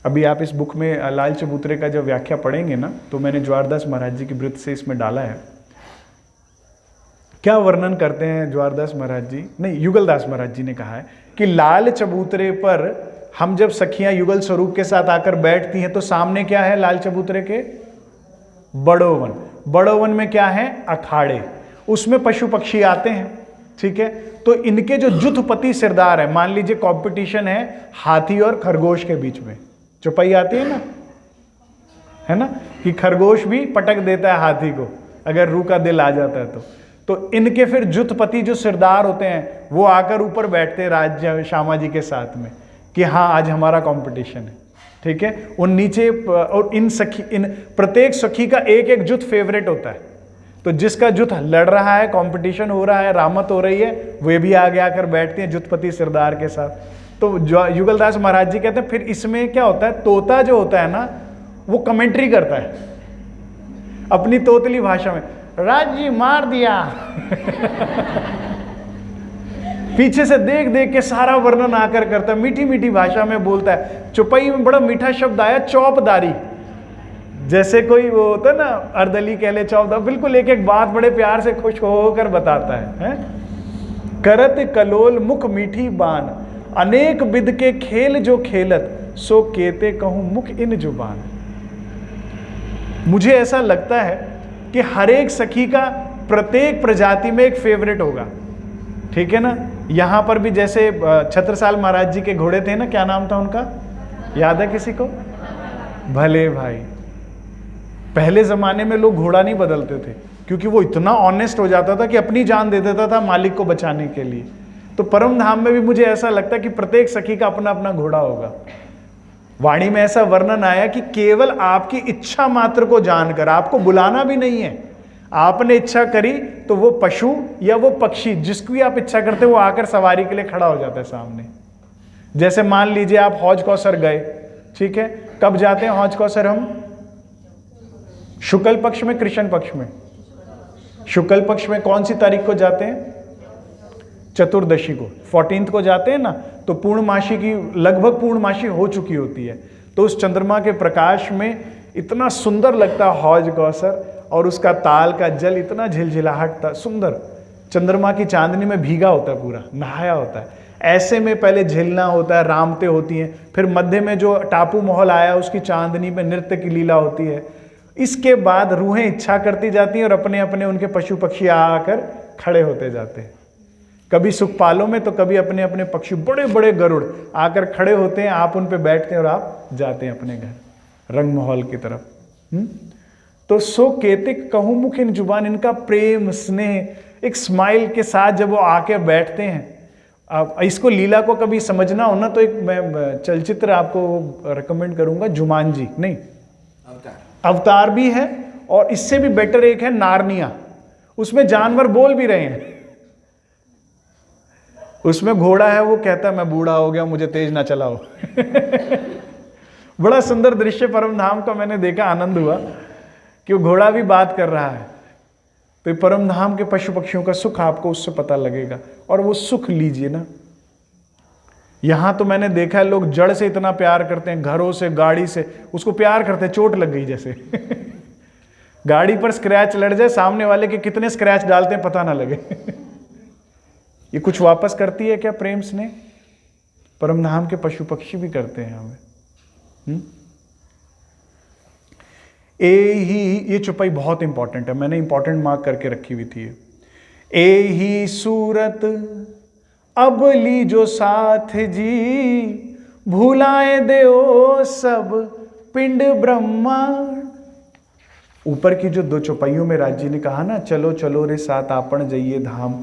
अभी आप इस बुक में लाल चबूतरे का जब व्याख्या पढ़ेंगे ना, तो मैंने ज्वारदास महाराज जी की वृत्त से इसमें डाला है। क्या वर्णन करते हैं ज्वारदास महाराज जी, नहीं युगलदास महाराज जी ने कहा है कि लाल चबूतरे पर हम जब सखियां युगल स्वरूप के साथ आकर बैठती हैं तो सामने क्या है लाल चबूतरे के? बड़ोवन। बड़ोवन में क्या है? अखाड़े। उसमें पशु पक्षी आते हैं, ठीक है। तो इनके जो जुथपति सिरदार है, मान लीजिए कंपटीशन है हाथी और खरगोश के बीच में, चौपाई आती है ना, है ना, कि खरगोश भी पटक देता है हाथी को अगर रूह का दिल आ जाता है तो इनके फिर जुथपति जो सिरदार होते हैं वो आकर ऊपर बैठते हैं राज्य श्यामा जी के साथ में कि हाँ आज हमारा कंपटीशन है, ठीक है। उन नीचे और इन प्रत्येक सखी का एक एक जुथ फेवरेट होता है, तो जिसका जुथ लड़ रहा है, कंपटीशन हो रहा है, रामत हो रही है, वे भी आगे आकर बैठते हैं जुथपति सिरदार के साथ। तो युगलदास महाराज जी कहते हैं फिर इसमें क्या होता है, तोता जो होता है ना वो कमेंट्री करता है अपनी तोतली भाषा में, राज्य मार दिया पीछे से देख देख के सारा वर्णन आकर करता है, मीठी मीठी भाषा में बोलता है। चौपाई में बड़ा मीठा शब्द आया, चौपदारी, जैसे कोई वो होता है ना अर्दली कह ले चौपदार, बिल्कुल एक एक बात बड़े प्यार से खुश होकर बताता है? करत कलोल मुख मीठी बान, अनेक विध के खेल जो खेलत, सो केते कहूं मुख इन जुबान। मुझे ऐसा लगता है कि हर एक सखी का प्रत्येक प्रजाति में एक फेवरेट होगा, ठीक है ना। यहां पर भी जैसे छत्रसाल महाराज जी के घोड़े थे ना, क्या नाम था उनका, याद है किसी को? भले भाई। पहले जमाने में लोग घोड़ा नहीं बदलते थे क्योंकि वो इतना ऑनेस्ट हो जाता था कि अपनी जान दे देता था मालिक को बचाने के लिए। तो परम धाम में भी मुझे ऐसा लगता है कि प्रत्येक सखी का अपना अपना घोड़ा होगा। वाणी में ऐसा वर्णन आया कि केवल आपकी इच्छा मात्र को जानकर, आपको बुलाना भी नहीं है, आपने इच्छा करी तो वो पशु या वो पक्षी जिसकी भी आप इच्छा करते वो आकर सवारी के लिए खड़ा हो जाता है सामने। जैसे मान लीजिए आप हौज कौसर गए, ठीक है, कब जाते हैं हौज कौसर हम? शुक्ल पक्ष में, कृष्ण पक्ष में? शुक्ल पक्ष में कौन सी तारीख को जाते हैं? चतुर्दशी को, 14th को जाते हैं ना। तो पूर्णमासी की लगभग पूर्णमासी हो चुकी होती है, तो उस चंद्रमा के प्रकाश में इतना सुंदर लगता है हौज कौसर, और उसका ताल का जल इतना झिलझिलाहट था, सुंदर, चंद्रमा की चांदनी में भीगा होता है, पूरा नहाया होता है। ऐसे में पहले झिलना होता है, रामते होती हैं, फिर मध्य में जो टापू महल आया उसकी चांदनी में नृत्य की लीला होती है। इसके बाद रूहें इच्छा करती जाती हैं और अपने अपने उनके पशु पक्षी आकर खड़े होते जाते हैं। कभी सुखपालों में तो कभी अपने अपने पक्षी, बड़े बड़े गरुड़ आकर खड़े होते हैं, आप उन पे बैठते हैं और आप जाते हैं अपने घर रंग महल की तरफ। तो सो केतिक कहूं मुख इन जुबान, इनका प्रेम स्नेह एक स्माइल के साथ जब वो आके बैठते हैं। अब इसको लीला को कभी समझना हो ना तो एक मैं चलचित्र आपको रिकमेंड करूंगा, जुमान जी, नहीं अवतार भी है, और इससे भी बेटर एक है नारनिया। उसमें जानवर बोल भी रहे हैं। उसमें घोड़ा है, वो कहता है मैं बूढ़ा हो गया, मुझे तेज ना चलाओ बड़ा सुंदर दृश्य परम धाम का मैंने देखा, आनंद हुआ कि वो घोड़ा भी बात कर रहा है तो ये परम धाम के पशु पक्षियों का सुख आपको उससे पता लगेगा, और वो सुख लीजिए ना। यहां तो मैंने देखा है लोग जड़ से इतना प्यार करते हैं, घरों से, गाड़ी से, उसको प्यार करते हैं, चोट लग गई जैसे गाड़ी पर स्क्रैच लड़ जाए, सामने वाले के कितने स्क्रैच डालते हैं पता ना लगे ये कुछ वापस करती है क्या प्रेम स्नेह? परम धाम के पशु पक्षी भी करते हैं हमें। ये चौपाई बहुत इंपॉर्टेंट है, मैंने इंपॉर्टेंट मार्क करके रखी हुई थी। ए ही सूरत अब ली जो साथ जी, भुलाए दो सब पिंड ब्रह्मांड। ऊपर की जो 2 चौपाइयों में राज जी ने कहा ना, चलो चलो रे साथ आपन जइए धाम,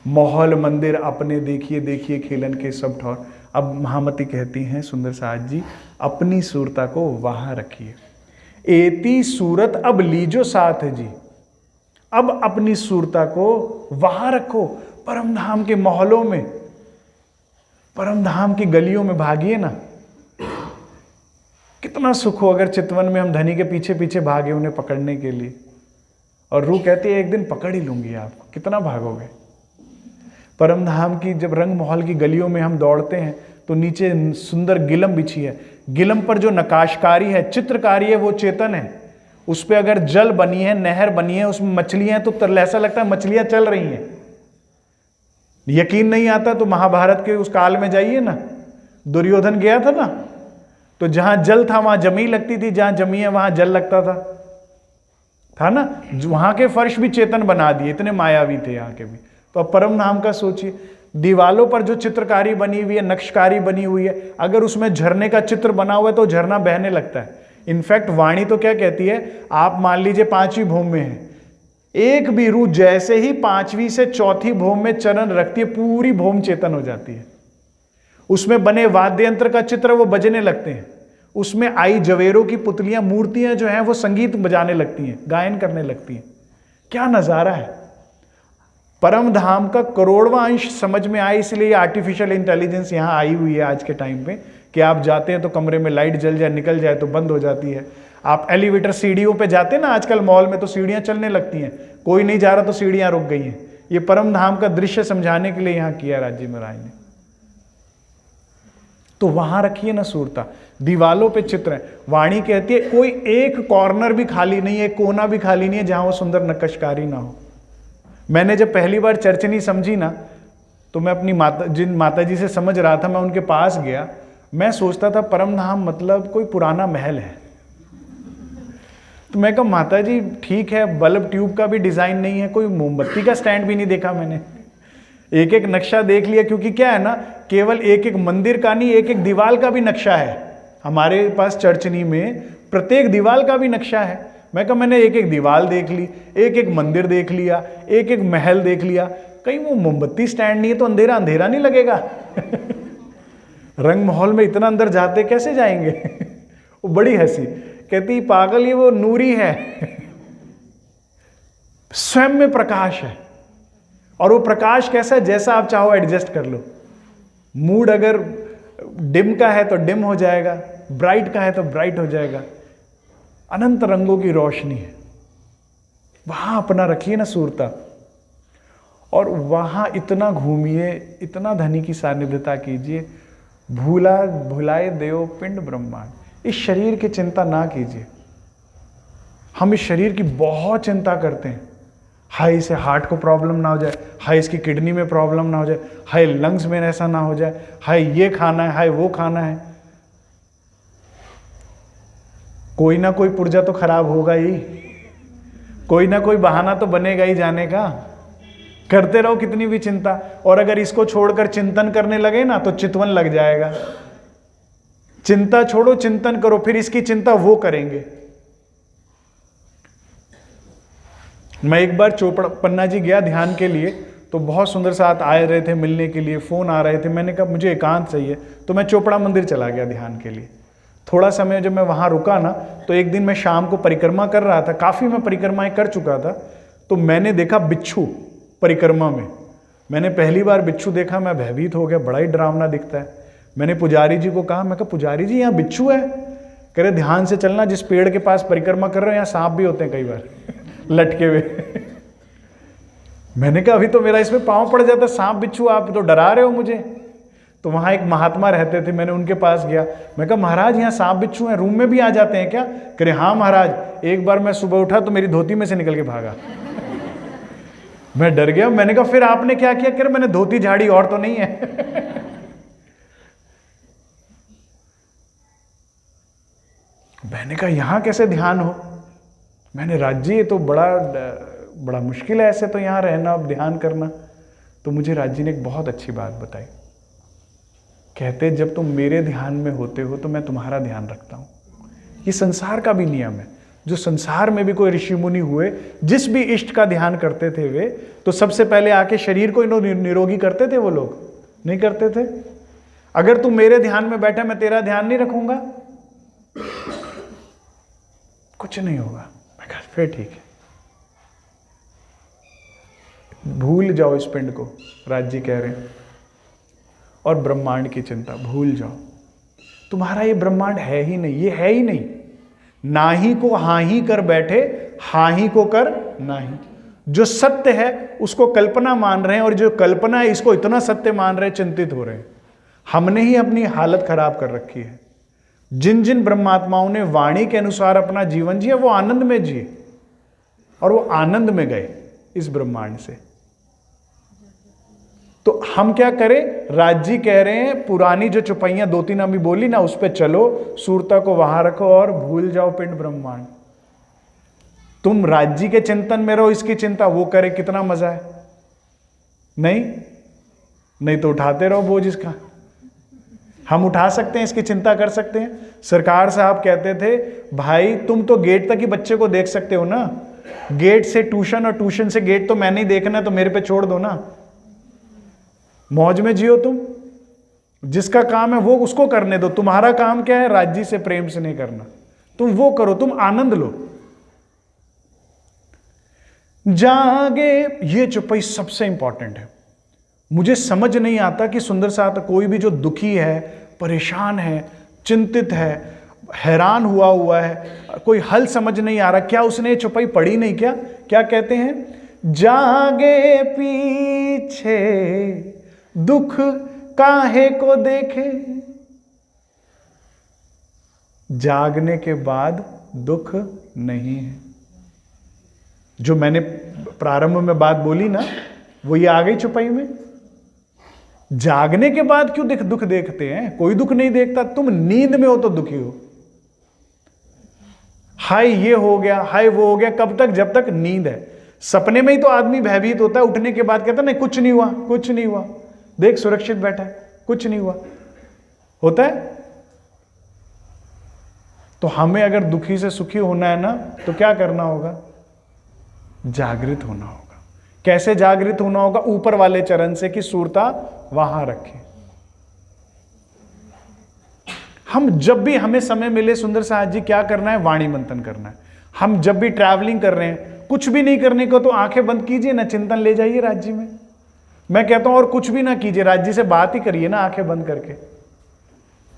महल मंदिर अपने देखिए देखिए खेलन के सब ठौर। अब महामती कहती हैं सुंदर साथ जी, अपनी सूरता को वहां रखिए। एती सूरत अब लीजो साथ जी, अब अपनी सूरता को वहां रखो, परम धाम के महलों में, परम धाम की गलियों में भागिए ना। कितना सुख हो अगर चितवन में हम धनी के पीछे पीछे भागे उन्हें पकड़ने के लिए, और रूह कहती है एक दिन पकड़ ही लूंगी आपको, कितना भागोगे। परम धाम की जब रंग महल की गलियों में हम दौड़ते हैं तो नीचे सुंदर गिलम बिछी है, गिलम पर जो नकाशकारी है, चित्रकारी है, वो चेतन है। उस पर अगर जल बनी है, नहर बनी है, उसमें मछलियां हैं, तो ऐसा लगता है मछलियां चल रही हैं। यकीन नहीं आता तो महाभारत के उस काल में जाइए ना, दुर्योधन गया था ना, तो जहां जल था वहां जमी लगती थी, जहां जमी है वहां जल लगता था ना। वहां के फर्श भी चेतन बना दिए, इतने मायावी थे यहाँ के भी। तो अब परम धाम का सोचिए, दीवालों पर जो चित्रकारी बनी हुई है, नक्शकारी बनी हुई है, अगर उसमें झरने का चित्र बना हुआ है तो झरना बहने लगता है। इनफैक्ट वाणी तो क्या कहती है, आप मान लीजिए 5वीं भूम में है, एक भी रूह जैसे ही 5वीं से 4थी भूम में चरण रखती है, पूरी भूम चेतन हो जाती है। उसमें बने वाद्य यंत्र का चित्र वो बजने लगते हैं, उसमें आई जवेरों की पुतलियां, मूर्तियां जो हैं वो संगीत बजाने लगती हैं, गायन करने लगती हैं। क्या नजारा है। परम धाम का करोड़वां अंश समझ में आए, इसलिए आर्टिफिशियल इंटेलिजेंस यहाँ आई हुई है आज के टाइम पे, कि आप जाते हैं तो कमरे में लाइट जल जाए, निकल जाए तो बंद हो जाती है। आप एलिवेटर सीढ़ियों पे जाते हैं ना आजकल मॉल में, तो सीढ़ियां चलने लगती हैं, कोई नहीं जा रहा तो सीढ़ियां रुक गई हैं। ये परम धाम का दृश्य समझाने के लिए यहाँ किया राज्य महाराज ने। तो वहां रखिए ना सूरता, दीवालों पे चित्र है। वाणी कहती है कोई एक कॉर्नर भी खाली नहीं है, कोना भी खाली नहीं है जहां वो सुंदर नक्काशकारी ना हो। मैंने जब पहली बार चर्चनी समझी ना, तो मैं अपनी जिन माता जी से समझ रहा था, मैं उनके पास गया। मैं सोचता था परम धाम मतलब कोई पुराना महल है। तो मैं कहा माता जी ठीक है, बल्ब ट्यूब का भी डिजाइन नहीं है, कोई मोमबत्ती का स्टैंड भी नहीं देखा मैंने। एक एक नक्शा देख लिया, क्योंकि क्या है ना, केवल एक एक मंदिर का नहीं, एक एक दीवार का भी नक्शा है हमारे पास चर्चनी में, प्रत्येक दीवार का भी नक्शा है। मैं कहा मैंने एक एक दीवार देख ली, एक एक मंदिर देख लिया, एक एक महल देख लिया, कहीं वो मोमबत्ती स्टैंड नहीं है तो अंधेरा अंधेरा नहीं लगेगा रंग महल में इतना अंदर जाते कैसे जाएंगे वो बड़ी हंसी, कहती पागल ये वो नूरी है स्वयं में प्रकाश है, और वो प्रकाश कैसा है, जैसा आप चाहो एडजस्ट कर लो। मूड अगर डिम का है तो डिम हो जाएगा, ब्राइट का है तो ब्राइट हो जाएगा। अनंत रंगों की रोशनी है, वहां अपना रखिए ना सूरता, और वहां इतना घूमिए, इतना धनी की सानिध्यता कीजिए, भुलाए देव पिंड ब्रह्मांड। इस शरीर की चिंता ना कीजिए। हम इस शरीर की बहुत चिंता करते हैं, हाय इसे हार्ट को प्रॉब्लम ना हो जाए, हाय इसकी किडनी में प्रॉब्लम ना हो जाए, हाय लंग्स में ऐसा ना हो जाए, हाय ये खाना है, हाय वो खाना है। कोई ना कोई पुर्जा तो खराब होगा ही, कोई ना कोई बहाना तो बनेगा ही जाने का। करते रहो कितनी भी चिंता, और अगर इसको छोड़कर चिंतन करने लगे ना तो चितवन लग जाएगा। चिंता छोड़ो, चिंतन करो, फिर इसकी चिंता वो करेंगे। मैं एक बार चोपड़ा पन्ना जी गया ध्यान के लिए, तो बहुत सुंदर साथ आए रहे थे मिलने के लिए, फोन आ रहे थे। मैंने कहा मुझे एकांत चाहिए, तो मैं चोपड़ा मंदिर चला गया ध्यान के लिए। थोड़ा समय जब मैं वहां रुका ना, तो एक दिन मैं शाम को परिक्रमा कर रहा था, काफी मैं परिक्रमाएं कर चुका था, तो मैंने देखा बिच्छू परिक्रमा में। मैंने पहली बार बिच्छू देखा, मैं भयभीत हो गया, बड़ा ही डरावना दिखता है। मैंने पुजारी जी को कहा, मैं कहा पुजारी जी यहाँ बिच्छू है? कह रहे ध्यान से चलना, जिस पेड़ के पास परिक्रमा कर रहे हो यहाँ सांप भी होते हैं कई बार लटके हुए मैंने कहा अभी तो मेरा इसमें पाँव पड़ जाता, सांप बिच्छू, आप तो डरा रहे हो मुझे। तो वहाँ एक महात्मा रहते थे, मैंने उनके पास गया, मैं कहा महाराज यहाँ सांप बिच्छू हैं, रूम में भी आ जाते हैं क्या? कह रहे हाँ महाराज, एक बार मैं सुबह उठा तो मेरी धोती में से निकल के भागा। मैं डर गया, मैंने कहा फिर आपने क्या किया? कह रहे मैंने धोती झाड़ी, और तो नहीं है। मैंने कहा यहां कैसे ध्यान हो? मैंने राज्य ये तो बड़ा मुश्किल है ऐसे तो यहां रहना, अब ध्यान करना। तो मुझे राज्य ने एक बहुत अच्छी बात बताई। कहते जब तुम मेरे ध्यान में होते हो तो मैं तुम्हारा ध्यान रखता हूं। ये संसार का भी नियम है। जो संसार में भी कोई ऋषि मुनि हुए, जिस भी इष्ट का ध्यान करते थे वे, तो सबसे पहले आके शरीर को निरोगी करते थे। वो लोग नहीं करते थे। अगर तुम मेरे ध्यान में बैठे, मैं तेरा ध्यान नहीं रखूंगा, कुछ नहीं होगा। मैं कहा फिर ठीक है, भूल जाओ इस पिंड को, राज्य कह रहे हैं, और ब्रह्मांड की चिंता भूल जाओ। तुम्हारा ये ब्रह्मांड है ही नहीं, ये है ही नहीं। ना ही को हाँ ही कर बैठे, हाँ ही को कर ना ही। जो सत्य है उसको कल्पना मान रहे हैं, और जो कल्पना है इसको इतना सत्य मान रहे हैं, चिंतित हो रहे हैं। हमने ही अपनी हालत खराब कर रखी है। जिन जिन ब्रह्मात्माओं ने वाणी के अनुसार अपना जीवन जिया, वो आनंद में जिए, और वो आनंद में गए इस ब्रह्मांड से। तो हम क्या करें? राज्य कह रहे हैं पुरानी जो चुपैयां 2-3 अभी बोली ना, उस पर चलो, सूरता को वहां रखो और भूल जाओ पिंड ब्रह्मांड। तुम राज्य के चिंतन में रहो, इसकी चिंता वो करे, कितना मजा है। नहीं तो उठाते रहो बोझ इसका। हम उठा सकते हैं, इसकी चिंता कर सकते हैं। सरकार साहब कहते थे भाई तुम तो गेट तक ही बच्चे को देख सकते हो ना, गेट से ट्यूशन और ट्यूशन से गेट तो मैं नहीं देखना, तो मेरे पे छोड़ दो ना, मौज में जियो तुम। जिसका काम है वो उसको करने दो। तुम्हारा काम क्या है? राज्य से प्रेम से नहीं करना, तुम वो करो, तुम आनंद लो। जागे, ये चुप्पी सबसे इंपॉर्टेंट है। मुझे समझ नहीं आता कि सुंदर साथ कोई भी जो दुखी है, परेशान है, चिंतित है, हैरान हुआ है, कोई हल समझ नहीं आ रहा, क्या उसने चुप्पी पढ़ी नहीं? क्या कहते हैं? जागे पीछे दुख काहे को देखे, जागने के बाद दुख नहीं है। जो मैंने प्रारंभ में बात बोली ना, वो ये आ गई चुपाई में। जागने के बाद क्यों दुख देखते हैं? कोई दुख नहीं देखता। तुम नींद में हो तो दुखी हो, हाय ये हो गया, हाय वो हो गया। कब तक? जब तक नींद है। सपने में ही तो आदमी भयभीत होता है, उठने के बाद कहता नहीं कुछ नहीं हुआ, कुछ नहीं हुआ, देख सुरक्षित बैठा है, कुछ नहीं हुआ, होता है। तो हमें अगर दुखी से सुखी होना है ना, तो क्या करना होगा? जागृत होना होगा। कैसे जागृत होना होगा? ऊपर वाले चरण से कि सूरता वहां रखें। हम जब भी हमें समय मिले, सुंदर साथ जी, क्या करना है? वाणी मंथन करना है। हम जब भी ट्रैवलिंग कर रहे हैं, कुछ भी नहीं करने को तो आंखें बंद कीजिए ना, चिंतन ले जाइए राज्य में। मैं कहता हूं और कुछ भी ना कीजिए, राज्य से बात ही करिए ना आंखें बंद करके।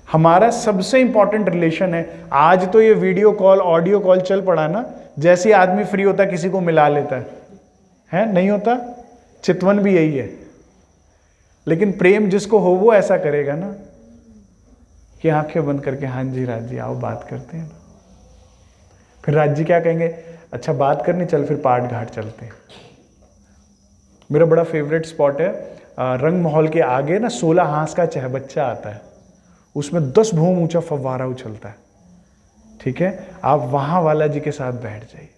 हमारा सबसे इंपॉर्टेंट रिलेशन है। आज तो ये वीडियो कॉल, ऑडियो कॉल चल पड़ा ना, जैसे ही आदमी फ्री होता है किसी को मिला लेता है नहीं होता? चितवन भी यही है। लेकिन प्रेम जिसको हो वो ऐसा करेगा ना, कि आंखें बंद करके हाँ जी राज्य आओ बात करते हैं। फिर राज्य क्या कहेंगे? अच्छा बात करनी, चल फिर पाट घाट चलते हैं। मेरा बड़ा फेवरेट स्पॉट है रंग महल के आगे ना, 16 हांस का चहबच्चा आता है, उसमें 10 भूम ऊंचा फव्वारा उछलता है। ठीक है, आप वहां वाला जी के साथ बैठ जाइए,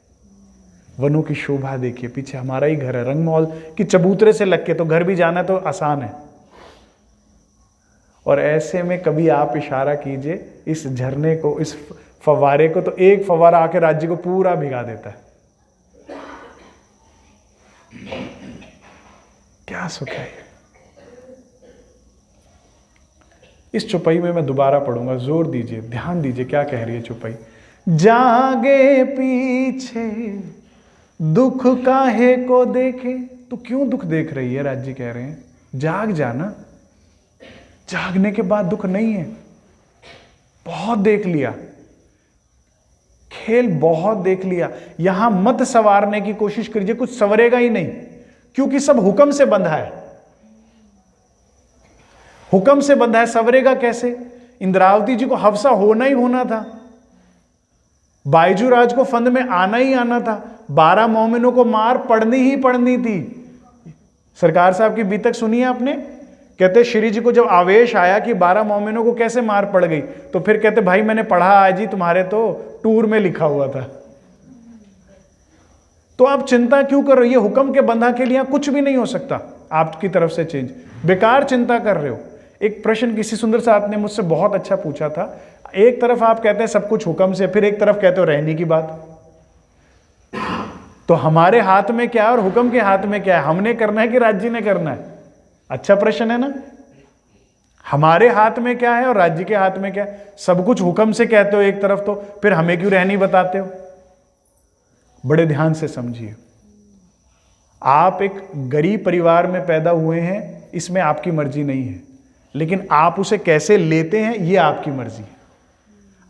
वनों की शोभा देखिए। पीछे हमारा ही घर है, रंग महल की चबूतरे से लग के, तो घर भी जाना तो आसान है। और ऐसे में कभी आप इशारा कीजिए इस झरने को, इस फव्वारे को, तो एक फव्वारा आके राज्य को पूरा भिगा देता है। क्या सुख है। इस चौपाई में मैं दोबारा पढ़ूंगा, जोर दीजिए, ध्यान दीजिए क्या कह रही है चौपाई। जागे पीछे दुख काहे को देखे। तो क्यों दुख देख रही है? राज्य कह रहे हैं जाग जाना, जागने के बाद दुख नहीं है। बहुत देख लिया खेल, बहुत देख लिया। यहां मत संवारने की कोशिश कीजिए, कुछ संवरेगा ही नहीं। क्योंकि सब हुक्म से बंधा है, हुक्म से बंधा है, सवरेगा कैसे? इंद्रावती जी को हफ्सा होना ही होना था, बायजूराज को फंद में आना ही आना था, 12 मोमिनों को मार पड़नी ही पड़नी थी। सरकार साहब की बीतक सुनी है आपने? कहते श्री जी को जब आवेश आया कि 12 मोमिनों को कैसे मार पड़ गई, तो फिर कहते भाई मैंने पढ़ा आज ही, तुम्हारे तो टूर में लिखा हुआ था। तो आप चिंता क्यों कर रहे हो? ये हुक्म के बंधा के लिए कुछ भी नहीं हो सकता आपकी तरफ से चेंज, बेकार चिंता कर रहे हो। एक प्रश्न किसी सुंदर साहब ने मुझसे बहुत अच्छा पूछा था, एक तरफ आप कहते हैं सब कुछ हुक्म से, फिर एक तरफ कहते हो रहने की बात। तो हमारे हाथ में क्या है और हुक्म के हाथ में क्या है? हमने करना है कि राज्य ने करना है? अच्छा प्रश्न है ना। हमारे हाथ में क्या है और राज्य के हाथ में क्या है? सब कुछ हुक्म से कहते हो एक तरफ, तो फिर हमें क्यों रहनी बताते हो? बड़े ध्यान से समझिए, आप एक गरीब परिवार में पैदा हुए हैं, इसमें आपकी मर्जी नहीं है, लेकिन आप उसे कैसे लेते हैं ये आपकी मर्जी है।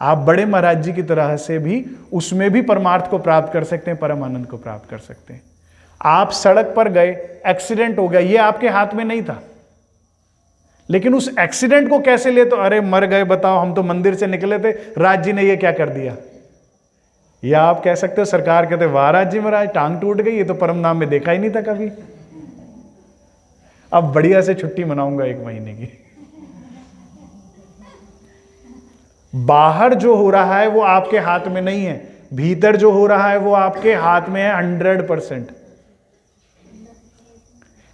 आप बड़े महाराज जी की तरह से भी उसमें भी परमार्थ को प्राप्त कर सकते हैं, परम आनंद को प्राप्त कर सकते हैं। आप सड़क पर गए, एक्सीडेंट हो गया, ये आपके हाथ में नहीं था, लेकिन उस एक्सीडेंट को कैसे ले? तो अरे मर गए, बताओ हम तो मंदिर से निकले थे, राज जी ने ये क्या कर दिया। या आप कह सकते हो सरकार कहते वाह राज जी महाराज टांग टूट गई, ये तो परम नाम में देखा ही नहीं था कभी, अब बढ़िया से छुट्टी मनाऊंगा 1 महीने की। बाहर जो हो रहा है वो आपके हाथ में नहीं है, भीतर जो हो रहा है वो आपके हाथ में है 100%।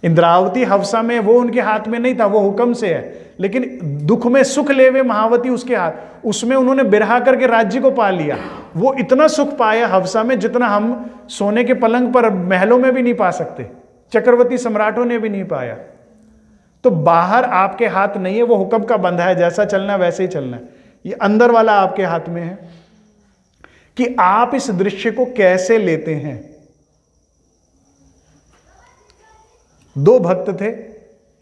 इंद्रावती हफ्सा में वो उनके हाथ में नहीं था, वो हुक्म से है, लेकिन दुख में सुख लेवे महावती उसके हाथ, उसमें उन्होंने बिरहा करके राज्य को पा लिया। वो इतना सुख पाया हफ्सा में जितना हम सोने के पलंग पर महलों में भी नहीं पा सकते, चक्रवर्ती सम्राटों ने भी नहीं पाया। तो बाहर आपके हाथ नहीं है, वो हुक्म का बंधा है, जैसा चलना है वैसे ही चलना है। ये अंदर वाला आपके हाथ में है कि आप इस दृश्य को कैसे लेते हैं। 2 भक्त थे,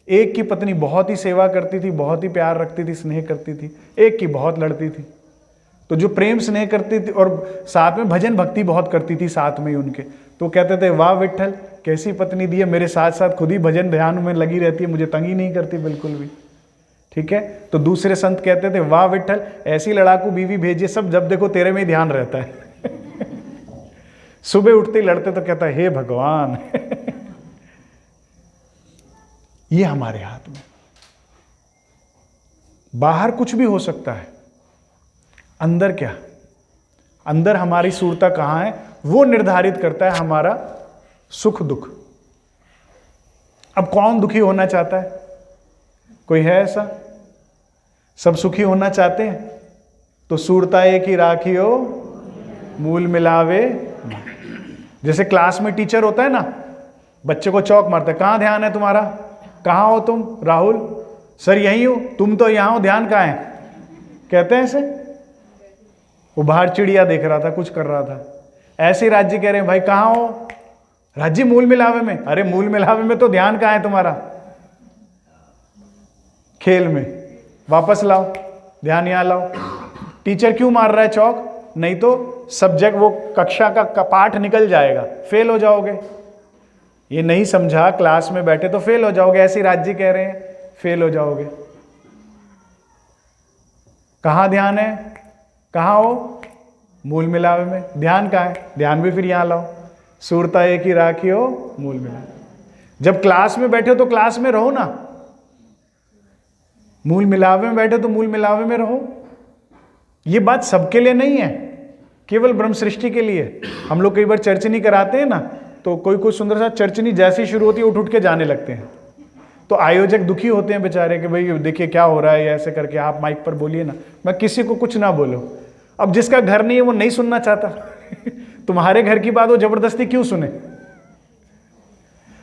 एक की पत्नी बहुत ही सेवा करती थी, बहुत ही प्यार रखती थी, स्नेह करती थी, एक की बहुत लड़ती थी। तो जो प्रेम स्नेह करती थी और साथ में भजन भक्ति बहुत करती थी साथ में ही उनके, तो कहते थे वाह विट्ठल कैसी पत्नी दी है, मेरे साथ साथ खुद ही भजन ध्यान में लगी रहती है, मुझे तंग ही नहीं करती बिल्कुल भी। ठीक है। तो दूसरे संत कहते थे वाह विट्ठल ऐसी लड़ाकू बीवी भेजिए, सब जब देखो तेरे में ही ध्यान रहता है। सुबह उठते ही लड़ते तो कहता है हे भगवान। ये हमारे हाथ में, बाहर कुछ भी हो सकता है, अंदर क्या, अंदर हमारी सूरता कहां है वो निर्धारित करता है हमारा सुख दुख। अब कौन दुखी होना चाहता है? कोई है ऐसा? सब सुखी होना चाहते हैं। तो सूरता एक ही राखियो मूल मिलावे। जैसे क्लास में टीचर होता है ना, बच्चे को चौक मारता है, कहां ध्यान है तुम्हारा, कहां हो तुम राहुल? सर यहीं हो, तुम तो यहां हो, ध्यान कहां है? कहते हैं ऐसे। वो बाहर चिड़िया देख रहा था, कुछ कर रहा था, ऐसे ही राज्य कह रहे हैं भाई कहां हो? राज्य मूल मिलावे में। अरे मूल मिलावे में तो ध्यान कहां है तुम्हारा? खेल में। वापस लाओ ध्यान, यहां लाओ। टीचर क्यों मार रहा है चौक? नहीं तो सब्जेक्ट वो कक्षा का पाठ निकल जाएगा, फेल हो जाओगे। ये नहीं समझा, क्लास में बैठे तो फेल हो जाओगे, ऐसे राज्य कह रहे हैं फेल हो जाओगे। कहां ध्यान है? कहां हो? मूल मिलावे में। ध्यान कहां है? ध्यान भी फिर यहां लाओ। सूरता एक ही राखियो मूल मिलावे। जब क्लास में बैठे हो तो क्लास में रहो ना, मूल मिलावे में बैठे तो मूल मिलावे में रहो। ये बात सबके लिए नहीं है, केवल ब्रह्म सृष्टि के लिए। हम लोग कई बार चर्चनी कराते हैं ना, तो कोई सुंदर सा चर्चनी जैसी शुरू होती है उठ के जाने लगते हैं, तो आयोजक दुखी होते हैं बेचारे कि भाई देखिए क्या हो रहा है, ऐसे करके आप माइक पर बोलिए ना। मैं किसी को कुछ ना बोलो, अब जिसका घर नहीं है वो नहीं सुनना चाहता। तुम्हारे घर की बात वो जबरदस्ती क्यों सुने?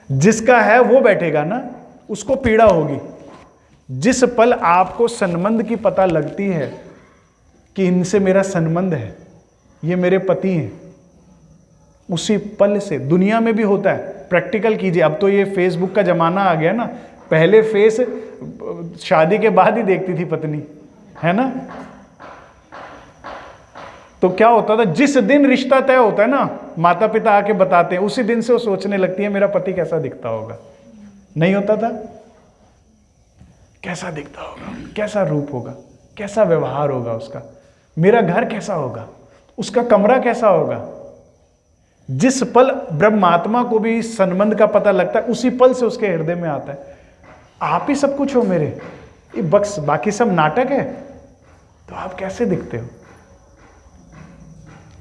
जिसका है वो बैठेगा ना, उसको पीड़ा होगी। जिस पल आपको संबंध की पता लगती है कि इनसे मेरा संबंध है, ये मेरे पति हैं, उसी पल से दुनिया में भी होता है। प्रैक्टिकल कीजिए। अब तो ये फेसबुक का जमाना आ गया ना, पहले फेस शादी के बाद ही देखती थी पत्नी, है ना? तो तो क्या होता था, जिस दिन रिश्ता तय होता है ना, माता पिता आके बताते हैं, उसी दिन से वो सोचने लगती है मेरा पति कैसा दिखता होगा। नहीं होता था? कैसा दिखता होगा, कैसा रूप होगा, कैसा व्यवहार होगा उसका, मेरा घर कैसा होगा, उसका कमरा कैसा होगा। जिस पल ब्रह्मात्मा को भी इस संबंध का पता लगता है, उसी पल से उसके हृदय में आता है आप ही सब कुछ हो मेरे, ये बक्स बाकी सब नाटक है। तो आप कैसे दिखते हो?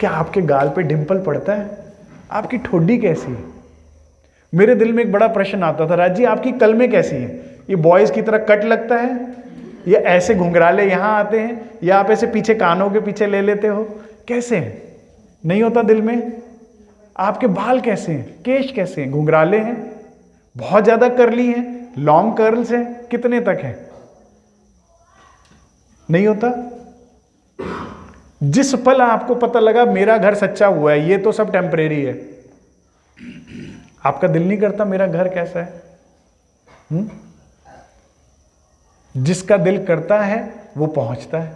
क्या आपके गाल पे डिंपल पड़ता है? आपकी ठोडी कैसी है? मेरे दिल में एक बड़ा प्रश्न आता था, राज जी आपकी कलमें कैसी हैं? ये बॉयज की तरह कट लगता है, या ऐसे घुंघराले यहां आते हैं, या आप ऐसे पीछे कानों के पीछे ले लेते हो, कैसे हैं? नहीं होता दिल में? आपके बाल कैसे हैं? केश कैसे हैं? घुंघराले हैं, बहुत ज्यादा कर्ली हैं, लॉन्ग कर्ल्स हैं, कितने तक हैं? नहीं होता? जिस पल आपको पता लगा मेरा घर सच्चा हुआ है, ये तो सब टेम्परेरी है, आपका दिल नहीं करता मेरा घर कैसा है? जिसका दिल करता है वो पहुंचता है।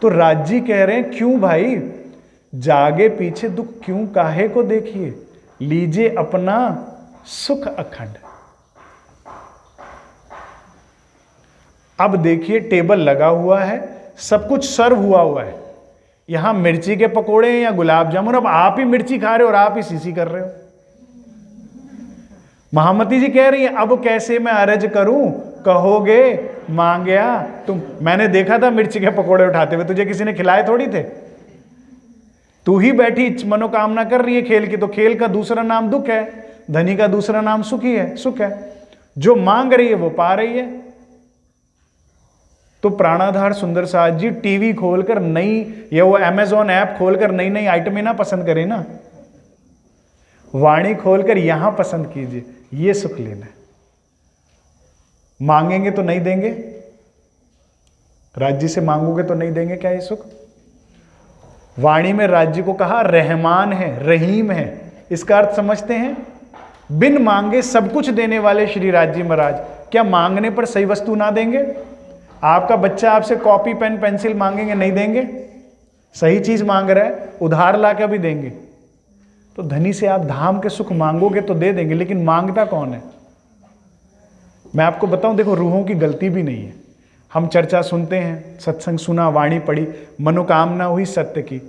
तो राजी कह रहे हैं क्यों भाई जागे पीछे दुख क्यों काहे को देखिए, लीजिए अपना सुख अखंड। अब देखिए टेबल लगा हुआ है, सब कुछ सर्व हुआ है, यहां मिर्ची के पकोड़े या गुलाब जामुन, अब आप ही मिर्ची खा रहे हो और आप ही सीसी कर रहे हो। महामती जी कह रही है अब कैसे मैं अर्ज करूं, कहोगे मांगया तुम। मैंने देखा था मिर्ची के पकोड़े उठाते हुए, तुझे किसी ने खिलाए थोड़ी थे, तू ही बैठी मनोकामना कर रही है खेल की। तो खेल का दूसरा नाम दुख है, धनी का दूसरा नाम सुखी है, सुख है। जो मांग रही है वो पा रही है। तो प्राणाधार सुंदर साथ जी टीवी खोलकर नई, या वो अमेज़न ऐप खोलकर नई नई आइटमें ना पसंद करें ना, वाणी खोलकर यहां पसंद कीजिए, ये सुख लेना है। मांगेंगे तो नहीं देंगे, राज्य से मांगोगे तो नहीं देंगे क्या ये सुख? वाणी में राज्य को कहा रहमान है, रहीम है, इसका अर्थ समझते हैं? बिन मांगे सब कुछ देने वाले श्री राज्य महाराज क्या मांगने पर सही वस्तु ना देंगे? आपका बच्चा आपसे कॉपी पेन पेंसिल मांगेंगे, नहीं देंगे? सही चीज मांग रहा है, उधार ला के भी देंगे। तो धनी से आप धाम के सुख मांगोगे तो दे देंगे, लेकिन मांगता कौन है? मैं आपको बताऊं, देखो रूहों की गलती भी नहीं है। हम चर्चा सुनते हैं, सत्संग सुना, वाणी पढ़ी, मनोकामना हुई सत्य की,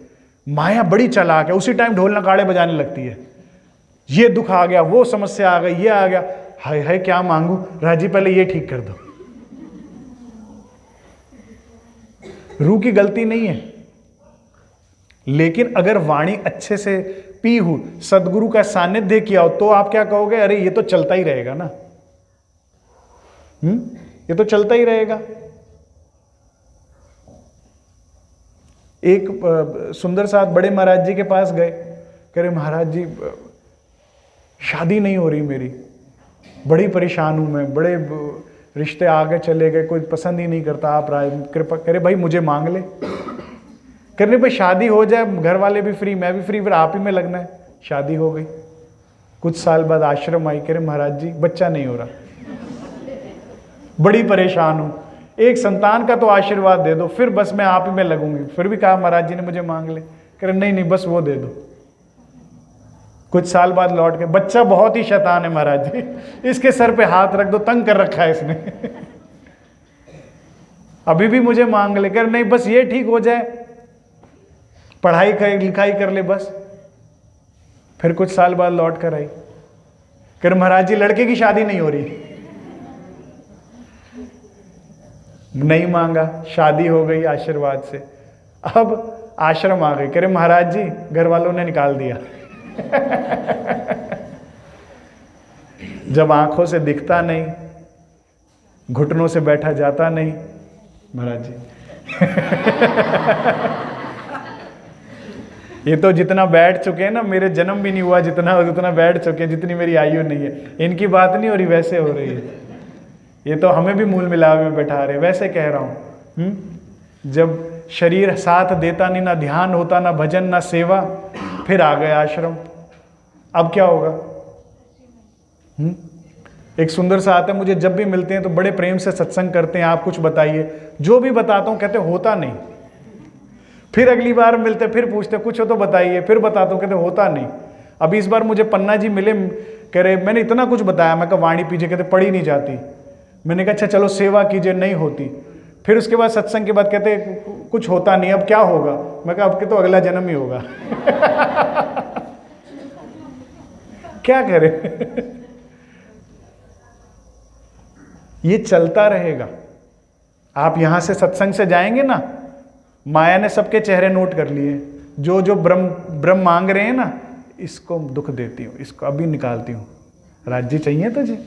माया बड़ी चालाक है, उसी टाइम ढोल नगाड़े बजाने लगती है। ये दुख आ गया, वो समस्या आ गई, ये आ गया, हाय हाय क्या मांगू, राजी पहले ये ठीक कर दो। रूह की गलती नहीं है, लेकिन अगर वाणी अच्छे से पी हो, सदगुरु का सानिध्य किया हो, तो आप क्या कहोगे? अरे ये तो चलता ही रहेगा ना, ये तो चलता ही रहेगा। एक सुंदर साथ बड़े महाराज जी के पास गए, कह रहे महाराज जी शादी नहीं हो रही मेरी, बड़ी परेशान हूं मैं, बड़े रिश्ते आगे चले गए, कोई पसंद ही नहीं करता, आप राय कृपा करे। भाई मुझे मांग ले। करने पे शादी हो जाए, घर वाले भी फ्री, मैं भी फ्री, फिर आप ही में लगना है। शादी हो गई, कुछ साल बाद आश्रम आई, कह रहे महाराज जी बच्चा नहीं हो रहा, बड़ी परेशान हूं, एक संतान का तो आशीर्वाद दे दो, फिर बस मैं आप ही में लगूंगी। फिर भी कहा महाराज जी ने मुझे मांग ले, कह रहे नहीं नहीं बस वो दे दो। कुछ साल बाद लौट के, बच्चा बहुत ही शैतान है महाराज जी, इसके सर पे हाथ रख दो, तंग कर रखा है इसने अभी भी मुझे मांग ले। कर नहीं बस ये ठीक हो जाए, पढ़ाई कर लिखाई कर ले बस। फिर कुछ साल बाद लौट कर आई, कर महाराज जी लड़के की शादी नहीं हो रही। नहीं मांगा, शादी हो गई आशीर्वाद से। अब आश्रम आ गई, कह रहे महाराज जी घर वालों ने निकाल दिया जब आंखों से दिखता नहीं, घुटनों से बैठा जाता नहीं, महाराज जी ये तो जितना बैठ चुके हैं ना, मेरे जन्म भी नहीं हुआ जितना बैठ चुके, जितनी मेरी आयु नहीं है। इनकी बात नहीं हो रही, वैसे हो रही है। ये तो हमें भी मूल मिलावे में बैठा रहे, वैसे कह रहा हूं। जब शरीर साथ देता नहीं, ना ध्यान होता, ना भजन, ना सेवा, फिर आ गए आश्रम। अब क्या होगा? एक सुंदर सा आता है, मुझे जब भी मिलते हैं तो बड़े प्रेम से सत्संग करते हैं, आप कुछ बताइए। जो भी बताता हूं कहते होता नहीं। फिर अगली बार मिलते फिर पूछते कुछ हो तो बताइए, फिर बताता हूँ, कहते होता नहीं। अभी इस बार मुझे पन्ना जी मिले, कह रहे मैंने इतना कुछ बताया, मैं कहा वाणी पीजिए, कहते पढ़ी नहीं जाती। मैंने कहा अच्छा चलो सेवा कीजिए, नहीं होती। फिर उसके बाद सत्संग के बाद कहते कुछ होता नहीं, अब क्या होगा? मैं कहा अब के तो अगला जन्म ही होगा। क्या करें? ये चलता रहेगा। आप यहां से सत्संग से जाएंगे ना, माया ने सबके चेहरे नोट कर लिए, जो जो ब्रह्म मांग रहे हैं ना, इसको दुख देती हूं, इसको अभी निकालती हूं। राज्य चाहिए तुझे,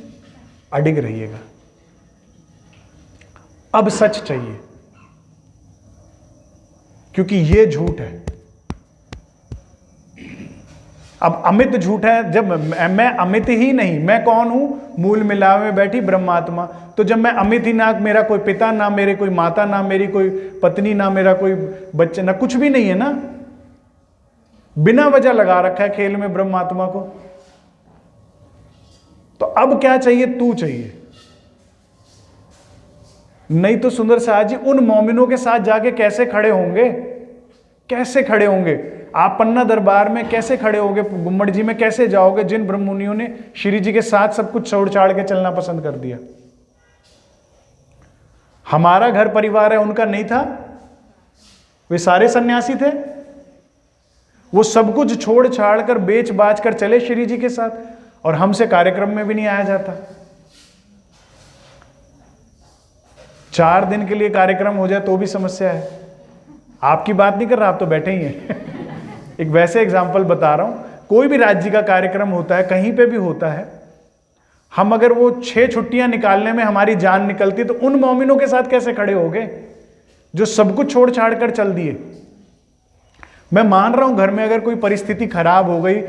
अडिग रहिएगा। अब सच चाहिए, क्योंकि ये झूठ है। अब अमित झूठ है। जब मैं अमित ही नहीं, मैं कौन हूं? मूल मिलावे में बैठी ब्रह्मात्मा। तो जब मैं अमित ही ना, मेरा कोई पिता ना, मेरी कोई माता ना, मेरी कोई पत्नी ना, मेरा कोई बच्चे ना, कुछ भी नहीं है ना, बिना वजह लगा रखा है खेल में ब्रह्मात्मा को। तो अब क्या चाहिए? तू चाहिए। नहीं तो सुंदर साहब जी उन मोमिनों के साथ जाके कैसे खड़े होंगे? कैसे खड़े होंगे? आप पन्ना दरबार में कैसे खड़े होगे? गुम्मट जी में कैसे जाओगे, जिन ब्रह्ममुनियों ने श्री जी के साथ सब कुछ छोड़ छाड़ के चलना पसंद कर दिया? हमारा घर परिवार है, उनका नहीं था? वे सारे सन्यासी थे, वो सब कुछ छोड़ छाड़ कर बेच बाच कर चले श्री जी के साथ, और हमसे कार्यक्रम में भी नहीं आया जाता। 4 दिन के लिए कार्यक्रम हो जाए तो भी समस्या है। आपकी बात नहीं कर रहा, आप तो बैठे ही हैं। एक वैसे एग्जाम्पल बता रहा हूं, कोई भी राज्य का कार्यक्रम होता है, कहीं पे भी होता है, हम अगर वो 6 छुट्टियां निकालने में हमारी जान निकलती, तो उन मोमिनों के साथ कैसे खड़े होगे जो सब कुछ छोड़ छाड़ कर चल दिए? मैं मान रहा हूं घर में अगर कोई परिस्थिति खराब हो गई,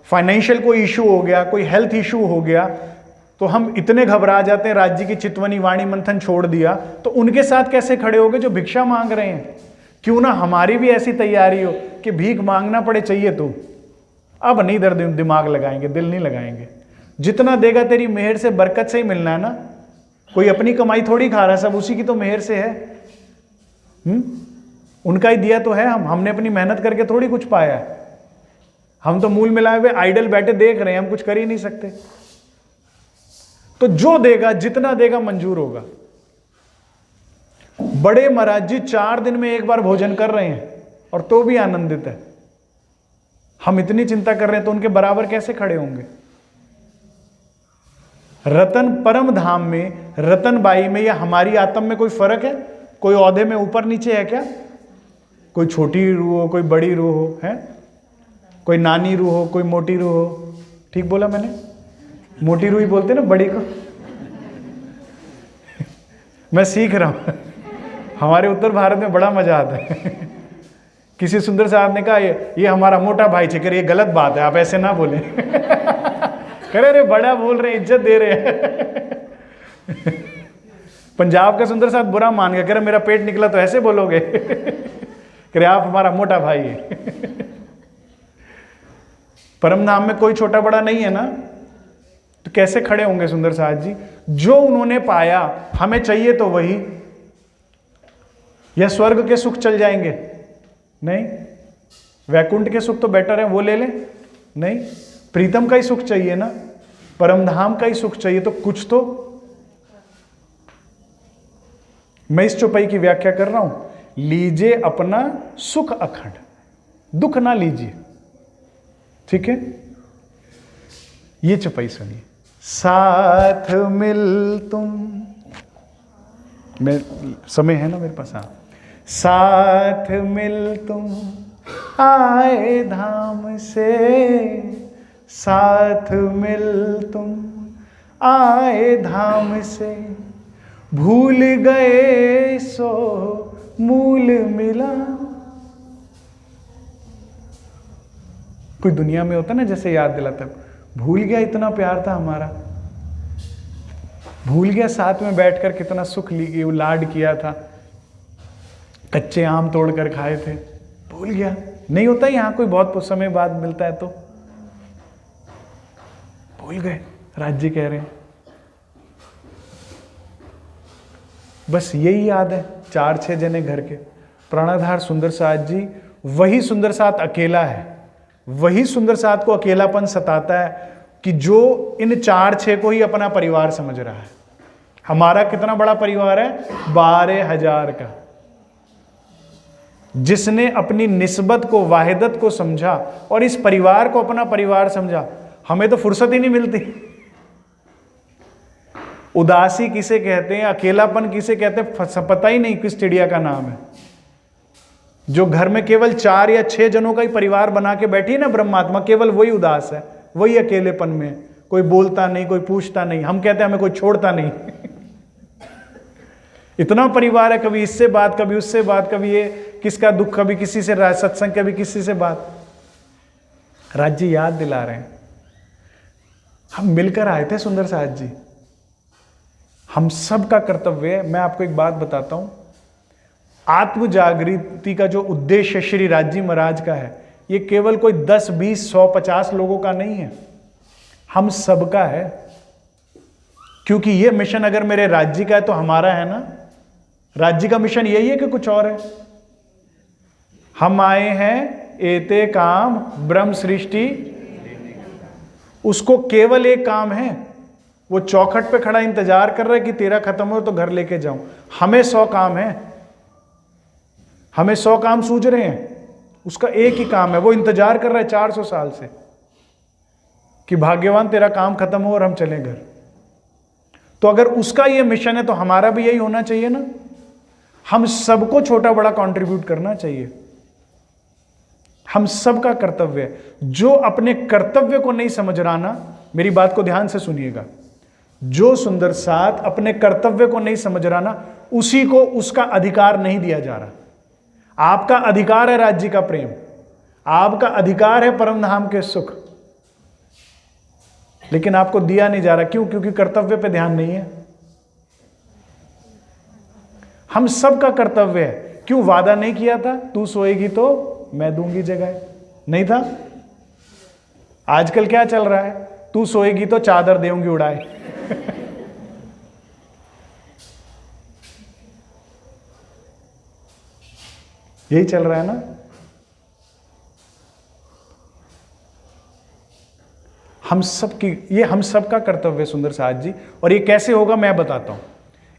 फाइनेंशियल कोई इशू हो गया, कोई हेल्थ इशू हो गया, तो हम इतने घबरा जाते हैं, राज्य की चितवनी वाणी मंथन छोड़ दिया, तो उनके साथ कैसे खड़े होगे जो भिक्षा मांग रहे हैं? क्यों ना हमारी भी ऐसी तैयारी हो कि भीख मांगना पड़े, चाहिए तो। अब नहीं दर्द दिमाग लगाएंगे, दिल नहीं लगाएंगे। जितना देगा तेरी मेहर से, बरकत से ही मिलना है ना। कोई अपनी कमाई थोड़ी खा रहा है, सब उसी की तो मेहर से है। उनका ही दिया तो है, हमने अपनी मेहनत करके थोड़ी कुछ पाया है। हम तो मूल मिलाए हुए आइडल बैठे देख रहे हैं, हम कुछ कर ही नहीं सकते। तो जो देगा, जितना देगा मंजूर होगा। बड़े महाराज जी 4 दिन में एक बार भोजन कर रहे हैं और तो भी आनंदित है। हम इतनी चिंता कर रहे हैं तो उनके बराबर कैसे खड़े होंगे? रतन परम धाम में, रतन बाई में या हमारी आत्म में कोई फर्क है? कोई औहदे में ऊपर नीचे है क्या? कोई छोटी रूह हो, कोई बड़ी रूह हो, है? कोई नानी रूह हो, कोई मोटी रूह हो। ठीक बोला मैंने? मोटी रूह ही बोलते ना बड़ी को। मैं सीख रहा हूं। हमारे उत्तर भारत में बड़ा मजा आता है। किसी सुंदर साहब ने कहा ये हमारा मोटा भाई चेकर, ये गलत बात है, आप ऐसे ना बोले। करे रे बड़ा बोल रहे, इज्जत दे रहे हैं। पंजाब का सुंदर साहब बुरा मान गया, कह रहे मेरा पेट निकला तो ऐसे बोलोगे? कह रहे आप हमारा मोटा भाई है। परम धाम में कोई छोटा बड़ा नहीं है ना, तो कैसे खड़े होंगे सुंदर साहब जी? जो उन्होंने पाया हमें चाहिए तो वही। या स्वर्ग के सुख चल जाएंगे? नहीं। वैकुंठ के सुख तो बेटर है, वो ले लें? नहीं, प्रीतम का ही सुख चाहिए ना, परमधाम का ही सुख चाहिए। तो कुछ तो। मैं इस चौपाई की व्याख्या कर रहा हूं, लीजिए अपना सुख अखंड, दुख ना लीजिए। ठीक है? ये चौपाई सुनिए। साथ मिल तुम, मैं समय है ना मेरे पास? हाँ। साथ मिल तुम आए धाम से, साथ मिल तुम आए धाम से, भूल गए सो मूल मिला। कोई दुनिया में होता ना जैसे याद दिलाता, भूल गया इतना प्यार था हमारा, भूल गया साथ में बैठकर कितना सुख लाड किया था, कच्चे आम तोड़कर खाए थे, भूल गया। नहीं होता यहाँ कोई बहुत समय बाद मिलता है तो भूल गए। राज्य कह रहे हैं बस यही याद है, 4-6 जने घर के, प्राणाधार सुंदर साथ जी, वही सुंदर साथ अकेला है, वही सुंदर साथ को अकेलापन सताता है कि जो इन 4-6 को ही अपना परिवार समझ रहा है। हमारा कितना बड़ा परिवार है? 12,000 का। जिसने अपनी निस्बत को, वाहिदत को समझा और इस परिवार को अपना परिवार समझा, हमें तो फुर्सत ही नहीं मिलती। उदासी किसे कहते हैं, अकेलापन किसे कहते हैं, पता ही नहीं किस चिड़िया का नाम है। जो घर में केवल 4 या 6 जनों का ही परिवार बना के बैठी है ना ब्रह्मात्मा, केवल वही उदास है, वही अकेलेपन में। कोई बोलता नहीं, कोई पूछता नहीं। हम कहते हैं हमें कोई छोड़ता नहीं। इतना परिवार है, कभी इससे बात, कभी उससे बात, कभी ये किसका दुख, कभी किसी से सत्संग, कभी किसी से बात। राज्य याद दिला रहे हैं, हम मिलकर आए थे सुंदर साथ जी। हम सब का कर्तव्य है। मैं आपको एक बात बताता हूं, आत्म जागृति का जो उद्देश्य श्री राज्य महाराज का है, ये केवल कोई 10, 20, 100, 50 लोगों का नहीं है, हम सबका है। क्योंकि ये मिशन अगर मेरे राज्य का है तो हमारा है ना। राज्य का मिशन यही है कि कुछ और है? हम आए हैं एते काम ब्रह्म सृष्टि, उसको केवल एक काम है, वो चौखट पे खड़ा इंतजार कर रहा है कि तेरा खत्म हो तो घर लेके जाऊं। हमें 100 काम है, हमें 100 काम सूझ रहे हैं, उसका एक ही काम है, वो इंतजार कर रहा है 400 साल से कि भाग्यवान तेरा काम खत्म हो और हम चलें घर। तो अगर उसका ये मिशन है तो हमारा भी यही होना चाहिए ना। हम सबको छोटा बड़ा कंट्रीब्यूट करना चाहिए, हम सबका कर्तव्य है। जो अपने कर्तव्य को नहीं समझ रहा ना, मेरी बात को ध्यान से सुनिएगा, जो सुंदर साथ अपने कर्तव्य को नहीं समझ रहा ना, उसी को उसका अधिकार नहीं दिया जा रहा। आपका अधिकार है राज्य का प्रेम, आपका अधिकार है परम धाम के सुख, लेकिन आपको दिया नहीं जा रहा। क्यों? क्योंकि कर्तव्य पे ध्यान नहीं है। हम सबका कर्तव्य है। क्यों वादा नहीं किया था, तू सोएगी तो मैं दूंगी जगह? नहीं था? आजकल क्या चल रहा है, तू सोएगी तो चादर देऊंगी उड़ाए। यही चल रहा है ना। हम सब की, ये हम सबका कर्तव्य सुंदर साथ जी। और ये कैसे होगा मैं बताता हूं।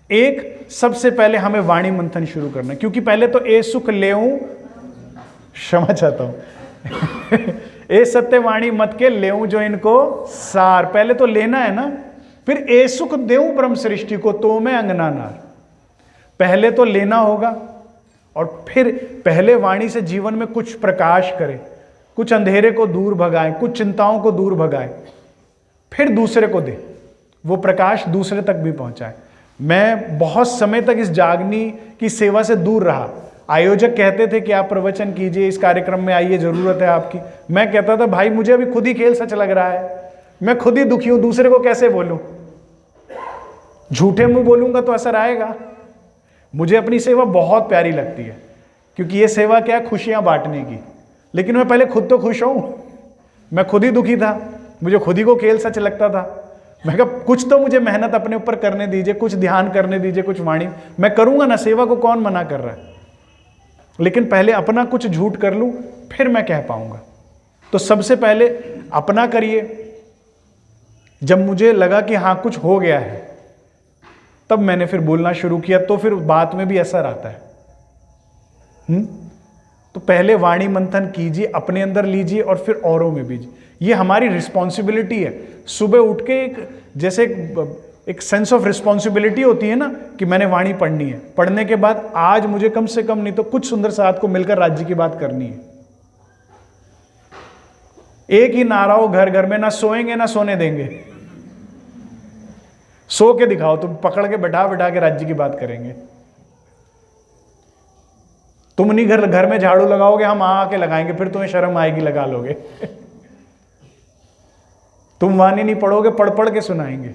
एक, सबसे पहले हमें वाणी मंथन शुरू करना है, क्योंकि पहले तो ए सुख लेऊं, क्षमा चाहता हूं, ए सत्य वाणी मत के लेऊं जो इनको सार, पहले तो लेना है ना। फिर ए सुख देऊं ब्रह्म सृष्टि को तो मैं अंगना नार, पहले तो लेना होगा। और फिर पहले वाणी से जीवन में कुछ प्रकाश करे, कुछ अंधेरे को दूर भगाए, कुछ चिंताओं को दूर भगाए, फिर दूसरे को दे, वो प्रकाश दूसरे तक भी पहुंचाए। मैं बहुत समय तक इस जागनी की सेवा से दूर रहा। आयोजक कहते थे कि आप प्रवचन कीजिए, इस कार्यक्रम में आइए, जरूरत है आपकी। मैं कहता था भाई मुझे अभी खुद ही खेल सच लग रहा है, मैं खुद ही दुखी हूं, दूसरे को कैसे बोलूं? झूठे मुंह बोलूंगा तो असर आएगा। मुझे अपनी सेवा बहुत प्यारी लगती है, क्योंकि ये सेवा क्या है, खुशियां बांटने की। लेकिन मैं पहले खुद तो खुश हूं, मैं खुद ही दुखी था, मुझे खुद ही को खेल सच लगता था। मैं कहा कुछ तो मुझे मेहनत अपने ऊपर करने दीजिए, कुछ ध्यान करने दीजिए, कुछ वाणी मैं करूंगा ना, सेवा को कौन मना कर रहा है। लेकिन पहले अपना कुछ झूठ कर लूं, फिर मैं कह पाऊंगा। तो सबसे पहले अपना करिए। जब मुझे लगा कि हाँ कुछ हो गया है, तब मैंने फिर बोलना शुरू किया, तो फिर बात में भी असर आता है। तो पहले वाणी मंथन कीजिए, अपने अंदर लीजिए और फिर औरों में भी। ये हमारी रिस्पॉन्सिबिलिटी है। सुबह उठ के एक जैसे एक सेंस ऑफ रिस्पॉन्सिबिलिटी होती है ना कि मैंने वाणी पढ़नी है, पढ़ने के बाद आज मुझे कम से कम नहीं तो कुछ सुंदर साथ को मिलकर राज्य की बात करनी है। एक ही नारा हो घर घर में, ना सोएंगे ना सोने देंगे। सो के दिखाओ, तुम पकड़ के बैठा बैठा के राज्य की बात करेंगे। तुम नहीं घर में झाड़ू लगाओगे, हम आके लगाएंगे, फिर तुम्हें शर्म आएगी, लगा लोगे। तुम वाणी नहीं पढ़ोगे, पढ़ पढ़ के सुनाएंगे।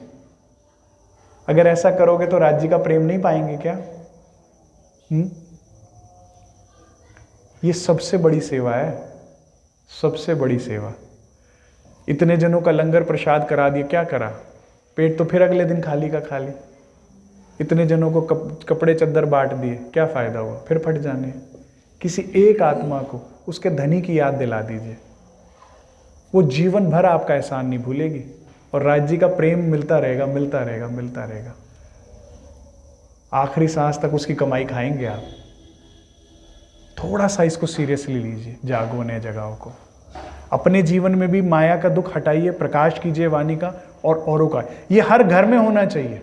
अगर ऐसा करोगे तो राज्य का प्रेम नहीं पाएंगे क्या? ये सबसे बड़ी सेवा है, सबसे बड़ी सेवा। इतने जनों का लंगर प्रसाद करा दिया, क्या करा? पेट तो फिर अगले दिन खाली का खाली। इतने जनों को कपड़े चद्दर बांट दिए, क्या फायदा हुआ? फिर फट जाने। किसी एक आत्मा को उसके धनी की याद दिला दीजिए, वो जीवन भर आपका एहसान नहीं भूलेगी और राज्य जी का प्रेम मिलता रहेगा, मिलता रहेगा, मिलता रहेगा। आखिरी सांस तक उसकी कमाई खाएंगे आप। थोड़ा सा इसको सीरियसली लीजिए, जागो नए जगहों को। अपने जीवन में भी माया का दुख हटाइए, प्रकाश कीजिए वाणी का और औरों का। ये हर घर में होना चाहिए,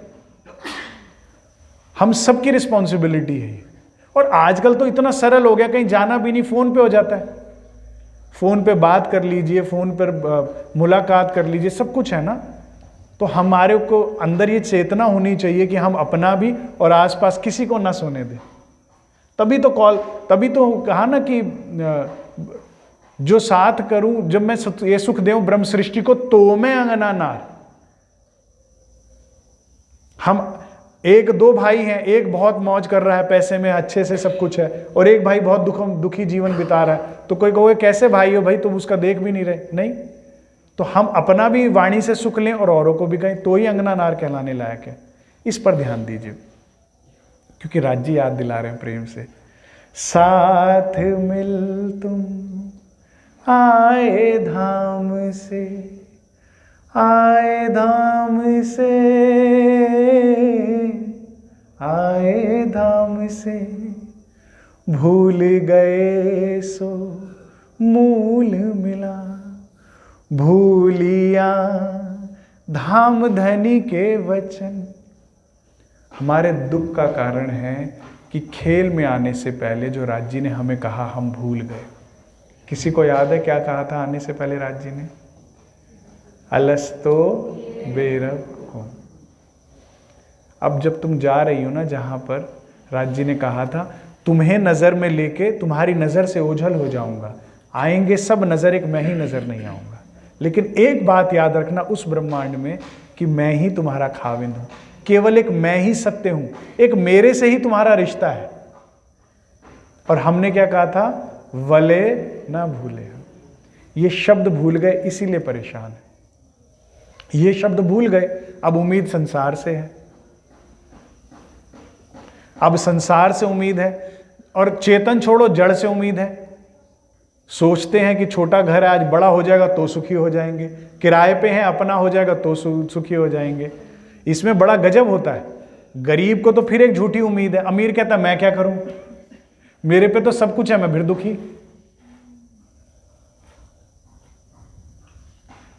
हम सबकी रिस्पॉन्सिबिलिटी है ये। और आजकल तो इतना सरल हो गया, कहीं जाना भी नहीं, फोन पे हो जाता है। फोन पे बात कर लीजिए, फोन पर मुलाकात कर लीजिए, सब कुछ है ना। तो हमारे को अंदर ये चेतना होनी चाहिए कि हम अपना भी और आसपास किसी को ना सोने दें। तभी तो कहा ना कि जो साथ करूं, जब मैं ये सुख देऊं ब्रह्म सृष्टि को, तो मैं अंगना नार। हम एक दो भाई हैं, एक बहुत मौज कर रहा है, पैसे में अच्छे से सब कुछ है, और एक भाई बहुत दुखी जीवन बिता रहा है। तो कोई कहोगे कैसे भाई हो भाई, तुम उसका देख भी नहीं रहे। नहीं, तो हम अपना भी वाणी से सुख लें और औरों को भी कहें, तो ही अंगना नार कहलाने लायक है। इस पर ध्यान दीजिए, क्योंकि राज्य याद दिला रहे हैं प्रेम से। साथ मिल तुम आए धाम से, आए धाम से, आए धाम से, भूल गए सो मूल मिला, भूलिया धाम धनी के वचन। हमारे दुख का कारण है कि खेल में आने से पहले जो राज्य ने हमें कहा हम भूल गए। किसी को याद है क्या कहा था आने से पहले राज्य ने? अलस्तो बेरब हो। अब जब तुम जा रही हो ना जहां पर राज्य ने कहा था तुम्हें नजर में लेके तुम्हारी नजर से ओझल हो जाऊंगा, आएंगे सब नजर, एक मैं ही नजर नहीं आऊंगा। लेकिन एक बात याद रखना उस ब्रह्मांड में कि मैं ही तुम्हारा खाविंद हूं, केवल एक मैं ही सत्य हूं, एक मेरे से ही तुम्हारा रिश्ता है। और हमने क्या कहा था? वले ना भूले। ये शब्द भूल गए, इसीलिए परेशान है। ये शब्द भूल गए, अब उम्मीद संसार से है, अब संसार से उम्मीद है। और चेतन छोड़ो, जड़ से उम्मीद है। सोचते हैं कि छोटा घर है, आज बड़ा हो जाएगा तो सुखी हो जाएंगे, किराए पे हैं अपना हो जाएगा तो सुखी हो जाएंगे। इसमें बड़ा गजब होता है। गरीब को तो फिर एक झूठी उम्मीद है, अमीर कहता है मैं क्या करूं, मेरे पे तो सब कुछ है, मैं फिर दुखी।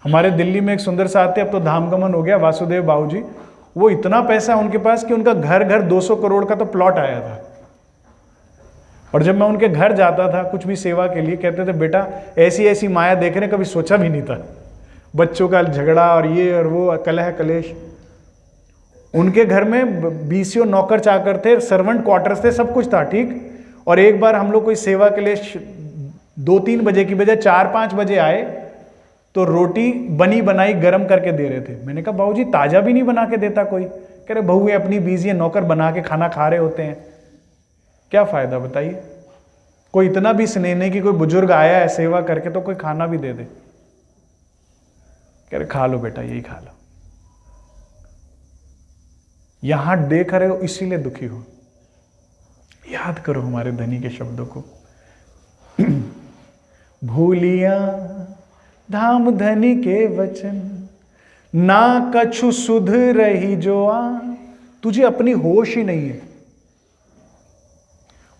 हमारे दिल्ली में एक सुंदर साथ थे, अब तो धामगमन हो गया, वासुदेव बाबूजी। वो इतना पैसा उनके पास कि उनका घर 200 करोड़ का तो प्लॉट आया था। और जब मैं उनके घर जाता था कुछ भी सेवा के लिए, कहते थे बेटा ऐसी ऐसी माया देखने कभी सोचा भी नहीं था। बच्चों का झगड़ा और ये और वो, कलह कलेश। उनके घर में बीसीओ नौकर चाकर थे, सर्वेंट क्वार्टर्स थे, सब कुछ था ठीक। और एक बार हम लोग कोई सेवा के लिए 2-3 बजे की बजाय 4-5 बजे आए, तो रोटी बनी बनाई गरम करके दे रहे थे। मैंने कहा बाबूजी ताजा भी नहीं बना के देता कोई? कह रहे बहू अपनी बीजी है, नौकर बना के खाना खा रहे होते हैं, क्या फायदा बताइए? कोई इतना भी स्नेह नहीं कि कोई बुजुर्ग आया है सेवा करके तो कोई खाना भी दे दे। कह रहे खा लो बेटा, यही खा लो। यहां देख रहे हो इसीलिए दुखी हो। याद करो हमारे धनी के शब्दों को। भूलिया धाम धनी के वचन, ना कछु सुध रही जो आ। तुझे अपनी होश ही नहीं है।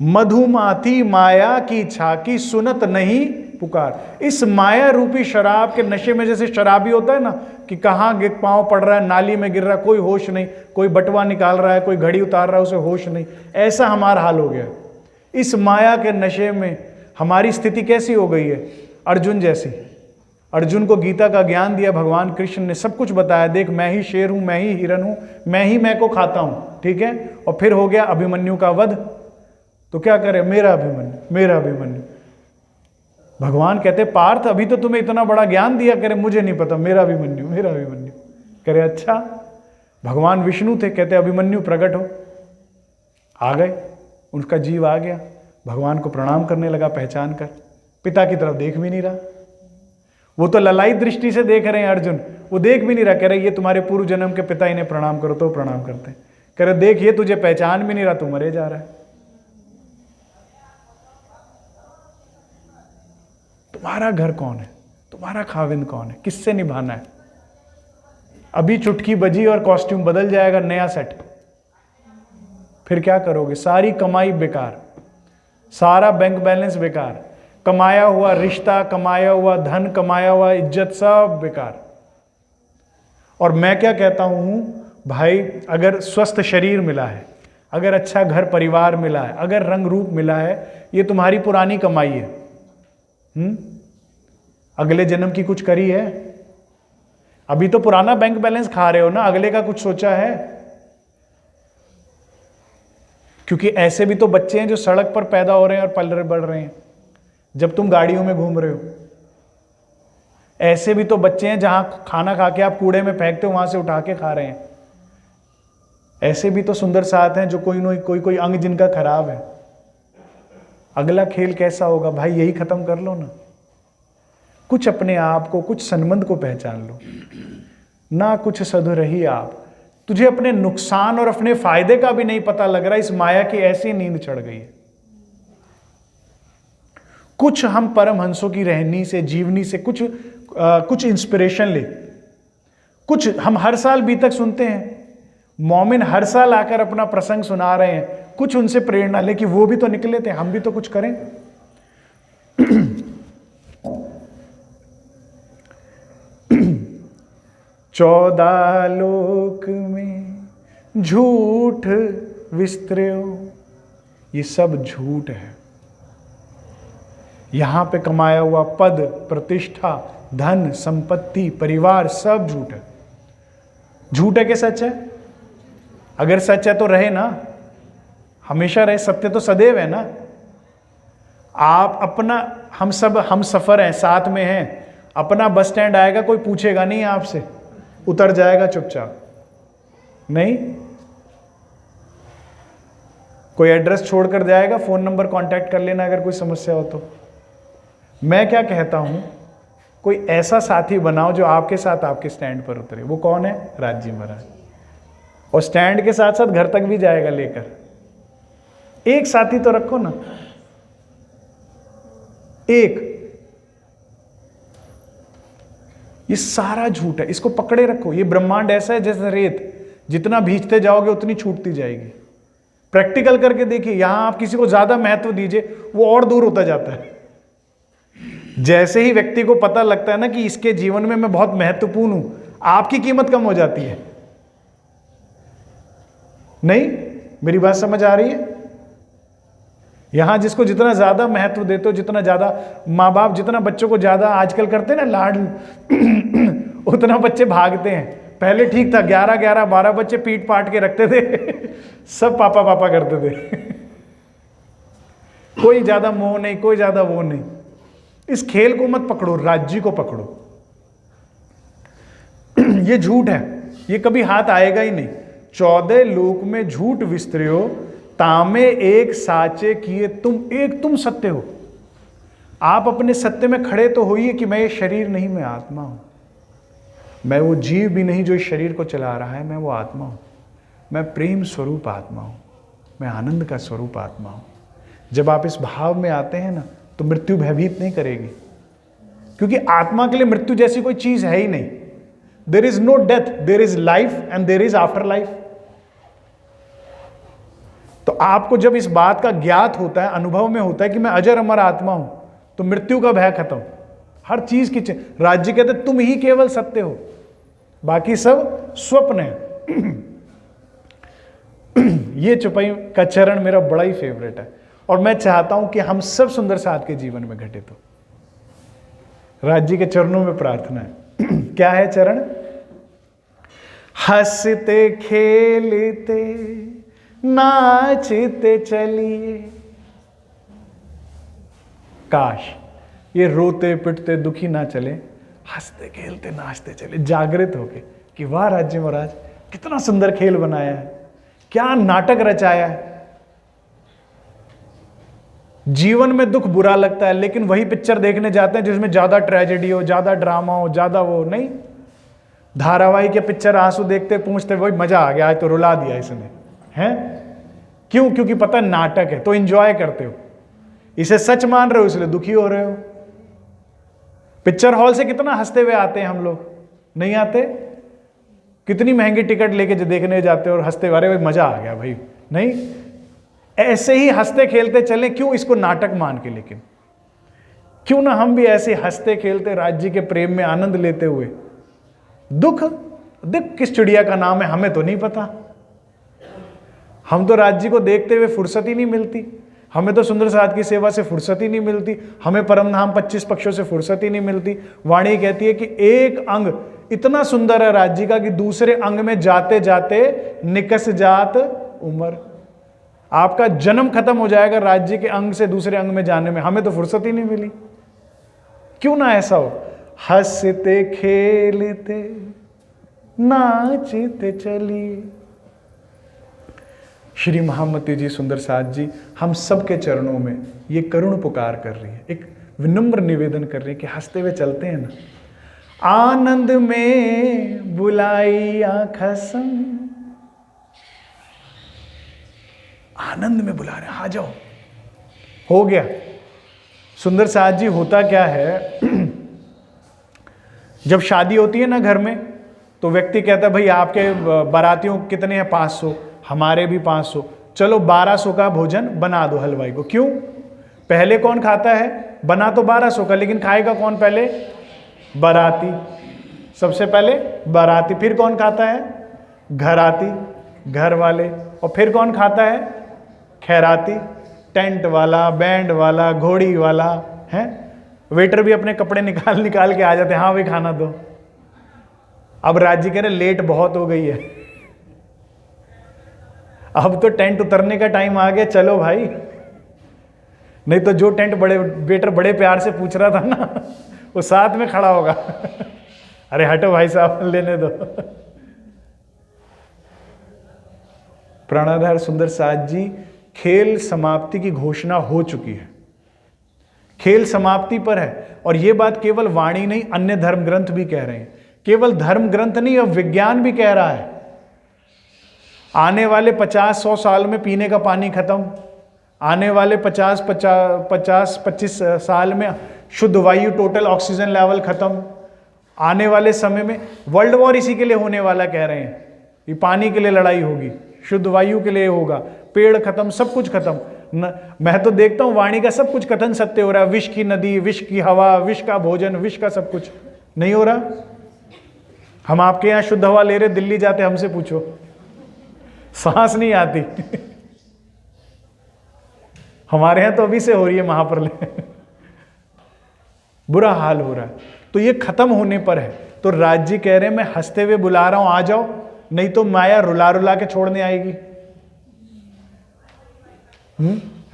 मधुमाती माया की छाकी सुनत नहीं पुकार। इस माया रूपी शराब के नशे में जैसे शराबी होता है ना कि कहां पांव पड़ रहा है, नाली में गिर रहा है, कोई होश नहीं, कोई बटवा निकाल रहा है, कोई घड़ी उतार रहा है, उसे होश नहीं। ऐसा हमारा हाल हो गया। इस माया के नशे में हमारी स्थिति कैसी हो गई है? अर्जुन जैसी। अर्जुन को गीता का ज्ञान दिया भगवान कृष्ण ने, सब कुछ बताया, देख मैं ही शेर हूं, मैं ही हिरन हूं, मैं ही मैं को खाता हूं, ठीक है। और फिर हो गया अभिमन्यु का वध, तो क्या करे? मेरा अभिमन्यु, मेरा अभिमन्यु। भगवान कहते पार्थ अभी तो तुम्हें इतना बड़ा ज्ञान दिया, करे मुझे नहीं पता, मेरा अभिमन्यु, मेरा अभिमन्यु। करे अच्छा। भगवान विष्णु थे, कहते अभिमन्यु प्रकट हो। आ गए, उनका जीव आ गया, भगवान को प्रणाम करने लगा पहचान कर। पिता की तरफ देख भी नहीं रहा, वो तो ललाई दृष्टि से देख रहे हैं अर्जुन, वो देख भी नहीं रहा। कह रहे ये तुम्हारे पूर्व जन्म के पिता, इन्हें प्रणाम करो, तो प्रणाम करते हैं। कह रहे देख ये तुझे पहचान भी नहीं रहा, तू मरे जा रहा है। तुम्हारा घर कौन है, तुम्हारा खाविंद कौन है, किससे निभाना है। अभी चुटकी बजी और कॉस्ट्यूम बदल जाएगा, नया सेट, फिर क्या करोगे। सारी कमाई बेकार, सारा बैंक बैलेंस बेकार, कमाया हुआ रिश्ता, कमाया हुआ धन, कमाया हुआ इज्जत, सब बेकार। और मैं क्या कहता हूं भाई, अगर स्वस्थ शरीर मिला है, अगर अच्छा घर परिवार मिला है, अगर रंग रूप मिला है, ये तुम्हारी पुरानी कमाई है। अगले जन्म की कुछ करी है? अभी तो पुराना बैंक बैलेंस खा रहे हो ना, अगले का कुछ सोचा है? क्योंकि ऐसे भी तो बच्चे हैं जो सड़क पर पैदा हो रहे हैं और पल बढ़ रहे हैं जब तुम गाड़ियों में घूम रहे हो। ऐसे भी तो बच्चे हैं जहां खाना खा के आप कूड़े में फेंकते हो, वहां से उठा के खा रहे हैं। ऐसे भी तो सुंदर साथ हैं जो कोई अंग जिनका खराब है। अगला खेल कैसा होगा भाई, यही खत्म कर लो ना। कुछ अपने आप को, कुछ संबंध को पहचान लो ना। कुछ सधु रही आप, तुझे अपने नुकसान और अपने फायदे का भी नहीं पता लग रहा, इस माया की ऐसी नींद चढ़ गई है। कुछ हम परमहंसों की रहनी से, जीवनी से कुछ इंस्पिरेशन ले। कुछ हम हर साल बीतक सुनते हैं, मोमिन हर साल आकर अपना प्रसंग सुना रहे हैं, कुछ उनसे प्रेरणा ले कि वो भी तो निकले थे, हम भी तो कुछ करें। 14 लोक में झूठ विस्तर्यो, ये सब झूठ है। यहां पे कमाया हुआ पद, प्रतिष्ठा, धन, संपत्ति, परिवार, सब झूठ है। झूठ है कि सच है? अगर सच है तो रहे ना, हमेशा रहे। सत्य तो सदैव है ना। आप अपना, हम सफर हैं, साथ में हैं। अपना बस स्टैंड आएगा, कोई पूछेगा नहीं आपसे, उतर जाएगा चुपचाप। नहीं, कोई एड्रेस छोड़कर जाएगा, फोन नंबर कांटेक्ट कर लेना अगर कोई समस्या हो तो। मैं क्या कहता हूं, कोई ऐसा साथी बनाओ जो आपके साथ आपके स्टैंड पर उतरे। वो कौन है? राज जी महाराज। और स्टैंड के साथ साथ घर तक भी जाएगा लेकर। एक साथी तो रखो ना, एक। ये सारा झूठ है, इसको पकड़े रखो। ये ब्रह्मांड ऐसा है जैसे रेत, जितना भींचते जाओगे उतनी छूटती जाएगी। प्रैक्टिकल करके देखिए, यहां आप किसी को ज्यादा महत्व दीजिए, वो और दूर होता जाता है। जैसे ही व्यक्ति को पता लगता है ना कि इसके जीवन में मैं बहुत महत्वपूर्ण हूं, आपकी कीमत कम हो जाती है। नहीं, मेरी बात समझ आ रही है? यहां जिसको जितना ज्यादा महत्व देते हो, जितना ज्यादा माँ बाप जितना बच्चों को ज्यादा आजकल करते हैं ना लाड, उतना बच्चे भागते हैं। पहले ठीक था, 11-11, 12 बच्चे पीट पाट के रखते थे सब पापा पापा करते थे कोई ज्यादा मोह नहीं, कोई ज्यादा वो नहीं। इस खेल को मत पकड़ो, राज्य को पकड़ो। ये झूठ है, ये कभी हाथ आएगा ही नहीं। 14 लोक में झूठ विस्तर्यो, तामे एक साचे किए तुम सत्य हो। आप अपने सत्य में खड़े तो होइए कि मैं ये शरीर नहीं, मैं आत्मा हूं। मैं वो जीव भी नहीं जो इस शरीर को चला रहा है, मैं वो आत्मा हूं। मैं प्रेम स्वरूप आत्मा हूं, मैं आनंद का स्वरूप आत्मा हूं। जब आप इस भाव में आते हैं ना, तो मृत्यु भयभीत नहीं करेगी, क्योंकि आत्मा के लिए मृत्यु जैसी कोई चीज है ही नहीं। There is no death, there is life and there is after life. तो आपको जब इस बात का ज्ञात होता है, अनुभव में होता है कि मैं अजर अमर आत्मा हूं, तो मृत्यु का भय खत्म। हर चीज की राज्य कहते तुम ही केवल सत्य हो, बाकी सब स्वप्न है। ये चौपाई का चरण मेरा बड़ा ही फेवरेट है, और मैं चाहता हूं कि हम सब सुंदर साथ के जीवन में घटित हो। राज्य के चरणों में प्रार्थना है। क्या है चरण? हंसते खेलते नाचते चलिए। काश ये रोते पिटते दुखी ना चले, हंसते खेलते नाचते चले, जागृत होके कि वाह राज्य महाराज कितना सुंदर खेल बनाया है, क्या नाटक रचाया है। जीवन में दुख बुरा लगता है, लेकिन वही पिक्चर देखने जाते हैं जिसमें ज्यादा ट्रेजेडी हो, ज्यादा ड्रामा हो, ज्यादा वो नहीं। धारावाहिक के पिक्चर आंसू देखते पूछते वही मजा आ गया, आज तो रुला दिया इसने, हैं? क्यों? क्योंकि पता नाटक है, तो एंजॉय करते हो। इसे सच मान रहे हो इसलिए दुखी हो रहे हो। पिक्चर हॉल से कितना हंसते हुए आते हैं हम लोग, नहीं आते? कितनी महंगी टिकट लेके जो देखने जाते हैं और हंसते हुए, अरे भाई मजा आ गया भाई, नहीं? ऐसे ही हंसते खेलते चले, क्यों इसको नाटक मान के? लेकिन क्यों ना हम भी ऐसे हंसते खेलते राज्य के प्रेम में आनंद लेते हुए, दुख किस चिड़िया का नाम है हमें तो नहीं पता। हम तो राज्य को देखते हुए फुर्सत ही नहीं मिलती, हमें तो सुंदर साथ की सेवा से फुर्सत ही नहीं मिलती, हमें परमधाम 25 पक्षों से फुर्सत ही नहीं मिलती। वाणी कहती है कि एक अंग इतना सुंदर है राज्य का कि दूसरे अंग में जाते जाते निकस जात उम्र। आपका जन्म खत्म हो जाएगा राज्य के अंग से दूसरे अंग में जाने में, हमें तो फुर्सत ही नहीं मिली। क्यों ना ऐसा हो? हंसते खेलते नाचते चलिए। श्री महामती जी, सुंदर साथ जी हम सबके चरणों में ये करुण पुकार कर रही है, एक विनम्र निवेदन कर रही है कि हंसते हुए चलते हैं ना। आनंद में बुलाई आँखा संग, आनंद में बुला रहे, आ जाओ, हो गया। सुंदर साथ जी होता क्या है, जब शादी होती है ना घर में, तो व्यक्ति कहता है भाई आपके बारातियों कितने हैं? 500, हमारे भी 500, चलो 1200 का भोजन बना दो हलवाई को। क्यों? पहले कौन खाता है? बना तो 1200 का, लेकिन खाएगा कौन पहले? बाराती। सबसे पहले बाराती, फिर कौन खाता है? घराती, घर वाले, और फिर कौन खाता है? खैराती, टेंट वाला, बैंड वाला, घोड़ी वाला है। वेटर भी अपने कपड़े निकाल के आ जाते हैं, हाँ भाई खाना दो। अब राज्य कह रहे लेट बहुत हो गई है, अब तो टेंट उतरने का टाइम आ गया, चलो भाई। नहीं तो जो टेंट बड़े वेटर बड़े प्यार से पूछ रहा था ना, वो साथ में खड़ा होगा अरे हटो भाई साहब, लेने दो। प्राणाधार सुंदर साथ जी, खेल समाप्ति की घोषणा हो चुकी है, खेल समाप्ति पर है। और यह बात केवल वाणी नहीं, अन्य धर्म ग्रंथ भी कह रहे हैं। केवल धर्म ग्रंथ नहीं, अब विज्ञान भी कह रहा है आने वाले 50-100 साल में पीने का पानी खत्म, आने वाले 50-25 साल में शुद्ध वायु, टोटल ऑक्सीजन लेवल खत्म, आने वाले समय में वर्ल्ड वॉर इसी के लिए होने वाला कह रहे हैं। ये पानी के लिए लड़ाई होगी, शुद्ध वायु के लिए होगा, पेड़ खत्म, सब कुछ खत्म। मैं तो देखता हूं वाणी का सब कुछ कथन सत्य हो रहा है। विष की नदी, विष की हवा, विष का भोजन, विष का सब कुछ नहीं हो रहा। हम आपके यहां शुद्ध हवा ले रहे, दिल्ली जाते हमसे पूछो, सांस नहीं आती हमारे यहां तो अभी से हो रही है महाप्रलय बुरा हाल हो रहा है। तो ये खत्म होने पर है। तो राज्य कह रहे हैं मैं हंसते हुए बुला रहा हूं, आ जाओ, नहीं तो माया रुला रुला के छोड़ने आएगी।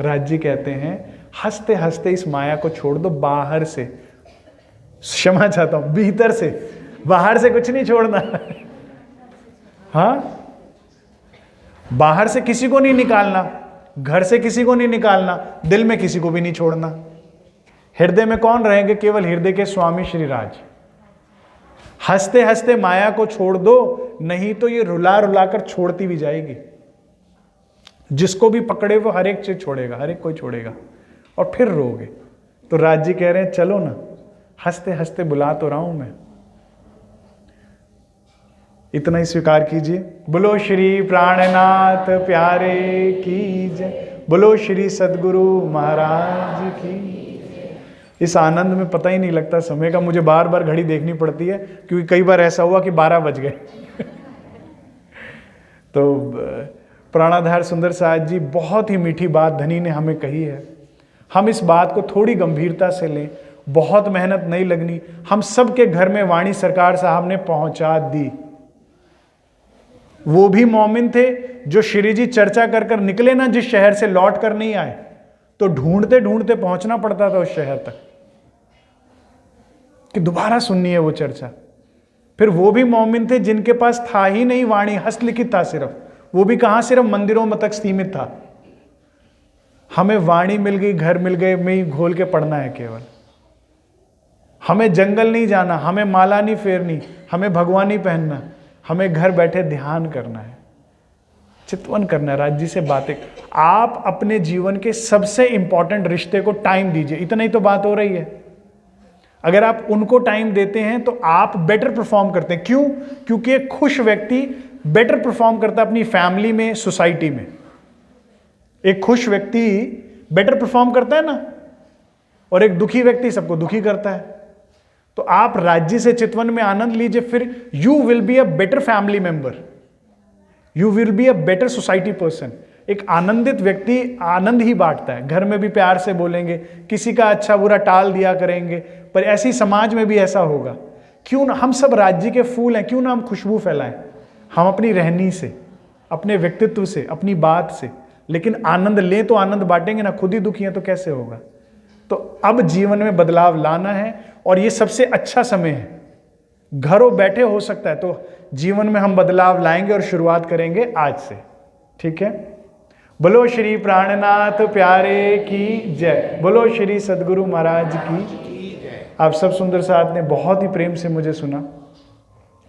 राज्य कहते हैं हंसते हंसते इस माया को छोड़ दो, बाहर से, क्षमा चाहता हूं, भीतर से, बाहर से कुछ नहीं छोड़ना हाँ, बाहर से किसी को नहीं निकालना, घर से किसी को नहीं निकालना, दिल में किसी को भी नहीं छोड़ना। हृदय में कौन रहेंगे? केवल हृदय के स्वामी श्री राज। हंसते हंसते माया को छोड़ दो, नहीं तो ये रुला रुला कर छोड़ती भी जाएगी। जिसको भी पकड़े वो हर एक चीज छोड़ेगा, हर एक कोई छोड़ेगा, और फिर रोगे। तो राज्य कह रहे हैं चलो ना, हंसते हंसते बुला तो रहा हूं मैं, इतना ही स्वीकार कीजिए। बोलो श्री प्राणनाथ प्यारे की जय, बोलो श्री सद्गुरु महाराज की। इस आनंद में पता ही नहीं लगता समय का। मुझे बार बार घड़ी देखनी पड़ती है, क्योंकि कई बार ऐसा हुआ कि 12 बज गए तो प्राणाधार सुंदर साथ जी, बहुत ही मीठी बात धनी ने हमें कही है। हम इस बात को थोड़ी गंभीरता से लें, बहुत मेहनत नहीं लगनी, हम सबके घर में वाणी सरकार साहब ने पहुंचा दी। वो भी मोमिन थे जो श्री जी चर्चा कर कर निकले ना, जिस शहर से लौट कर नहीं आए, तो ढूंढते ढूंढते पहुंचना पड़ता था उस शहर तक कि दोबारा सुननी है वो चर्चा। फिर वो भी मोमिन थे जिनके पास था ही नहीं वाणी, हस्तलिखित था सिर्फ, वो भी कहां, सिर्फ मंदिरों में तक सीमित था। हमें वाणी मिल गई, घर मिल गए, में ही घोल के पढ़ना है केवल। हमें जंगल नहीं जाना, हमें माला नहीं फेरनी, हमें भगवान नहीं पहनना, हमें घर बैठे ध्यान करना है, चितवन करना है, राज्य से बातें। आप अपने जीवन के सबसे इंपॉर्टेंट रिश्ते को टाइम दीजिए, इतना ही तो बात हो रही है। अगर आप उनको टाइम देते हैं तो आप बेटर परफॉर्म करते हैं। क्यों? क्योंकि एक खुश व्यक्ति बेटर परफॉर्म करता है अपनी फैमिली में, सोसाइटी में। एक खुश व्यक्ति बेटर परफॉर्म करता है ना, और एक दुखी व्यक्ति सबको दुखी करता है। तो आप राज्य से चितवन में आनंद लीजिए, फिर you will be a better family member, you will be a better society person. एक आनंदित व्यक्ति आनंद ही बांटता है। घर में भी प्यार से बोलेंगे, किसी का अच्छा बुरा टाल दिया करेंगे, पर ऐसी समाज में भी ऐसा होगा। क्यों ना हम सब राज्य के फूल हैं, क्यों ना हम खुशबू फैलाएं, हम अपनी रहनी से, अपने व्यक्तित्व से, अपनी बात से। लेकिन आनंद लें तो आनंद बांटेंगे ना, खुद ही दुखी हैं तो कैसे होगा। तो अब जीवन में बदलाव लाना है और ये सबसे अच्छा समय है। घरों बैठे हो सकता है तो जीवन में हम बदलाव लाएंगे और शुरुआत करेंगे आज से। ठीक है? बोलो श्री प्राणनाथ प्यारे की जय। बोलो श्री सद्गुरु महाराज की। आप सब सुंदर साथ ने बहुत ही प्रेम से मुझे सुना,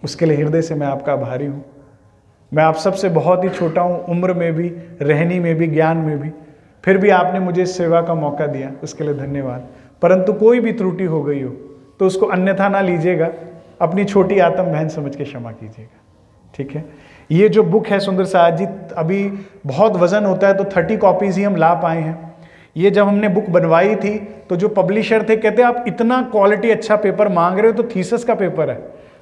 उसके लिए हृदय से मैं आपका आभारी हूँ। मैं आप सबसे बहुत ही छोटा हूँ, उम्र में भी, रहनी में भी, ज्ञान में भी, फिर भी आपने मुझे सेवा का मौका दिया, उसके लिए धन्यवाद। परंतु कोई भी त्रुटि हो गई हो तो उसको अन्यथा ना लीजिएगा, अपनी छोटी आत्म बहन समझ के क्षमा कीजिएगा। ठीक है? ये जो बुक है सुंदर साथ जी, अभी बहुत वजन होता है तो 30 कॉपीज ही हम ला पाए हैं। ये जब हमने बुक बनवाई थी तो जो पब्लिशर थे कहते आप इतना क्वालिटी अच्छा पेपर मांग रहे हो तो थीसिस का पेपर है,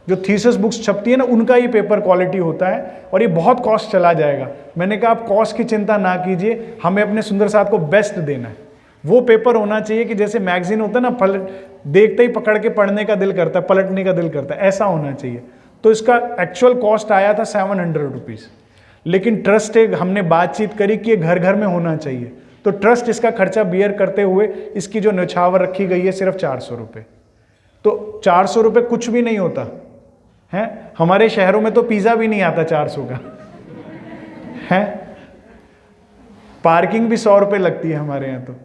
जो थीसिस बुक्स छपती है ना उनका ही पेपर क्वालिटी होता है और ये बहुत कॉस्ट चला जाएगा। मैंने कहा आप कॉस्ट की चिंता ना कीजिए, हमें अपने सुंदर साथ को बेस्ट देना है। वो पेपर होना चाहिए कि जैसे मैगजीन होता है ना, देखते ही पकड़ के पढ़ने का दिल करता है, पलटने का दिल करता है, ऐसा होना चाहिए। तो इसका एक्चुअल कॉस्ट आया था 700 रुपीज़, लेकिन ट्रस्ट हमने बातचीत करी कि ये घर घर में होना चाहिए, तो ट्रस्ट इसका खर्चा बियर करते हुए इसकी जो न्यौछावर रखी गई है सिर्फ 400 रुपये। तो 400 रुपये कुछ भी नहीं होता है। हमारे शहरों में तो पिज़्ज़ा भी नहीं आता 400 का है। पार्किंग भी 100 रुपये लगती है हमारे यहाँ। तो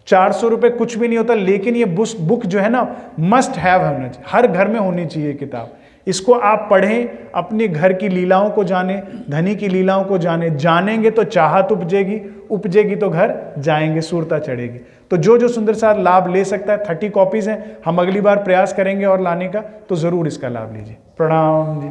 400 रुपये कुछ भी नहीं होता। लेकिन ये बुक जो है ना, मस्ट हैव होना चाहिए, हर घर में होनी चाहिए किताब। इसको आप पढ़ें, अपने घर की लीलाओं को जानें, धनी की लीलाओं को जानें। जानेंगे तो चाहत उपजेगी, उपजेगी तो घर जाएंगे, सूरता चढ़ेगी। तो जो जो सुंदर साथ लाभ ले सकता है, 30 कॉपीज हैं, हम अगली बार प्रयास करेंगे और लाने का, तो जरूर इसका लाभ लीजिए। प्रणाम जी।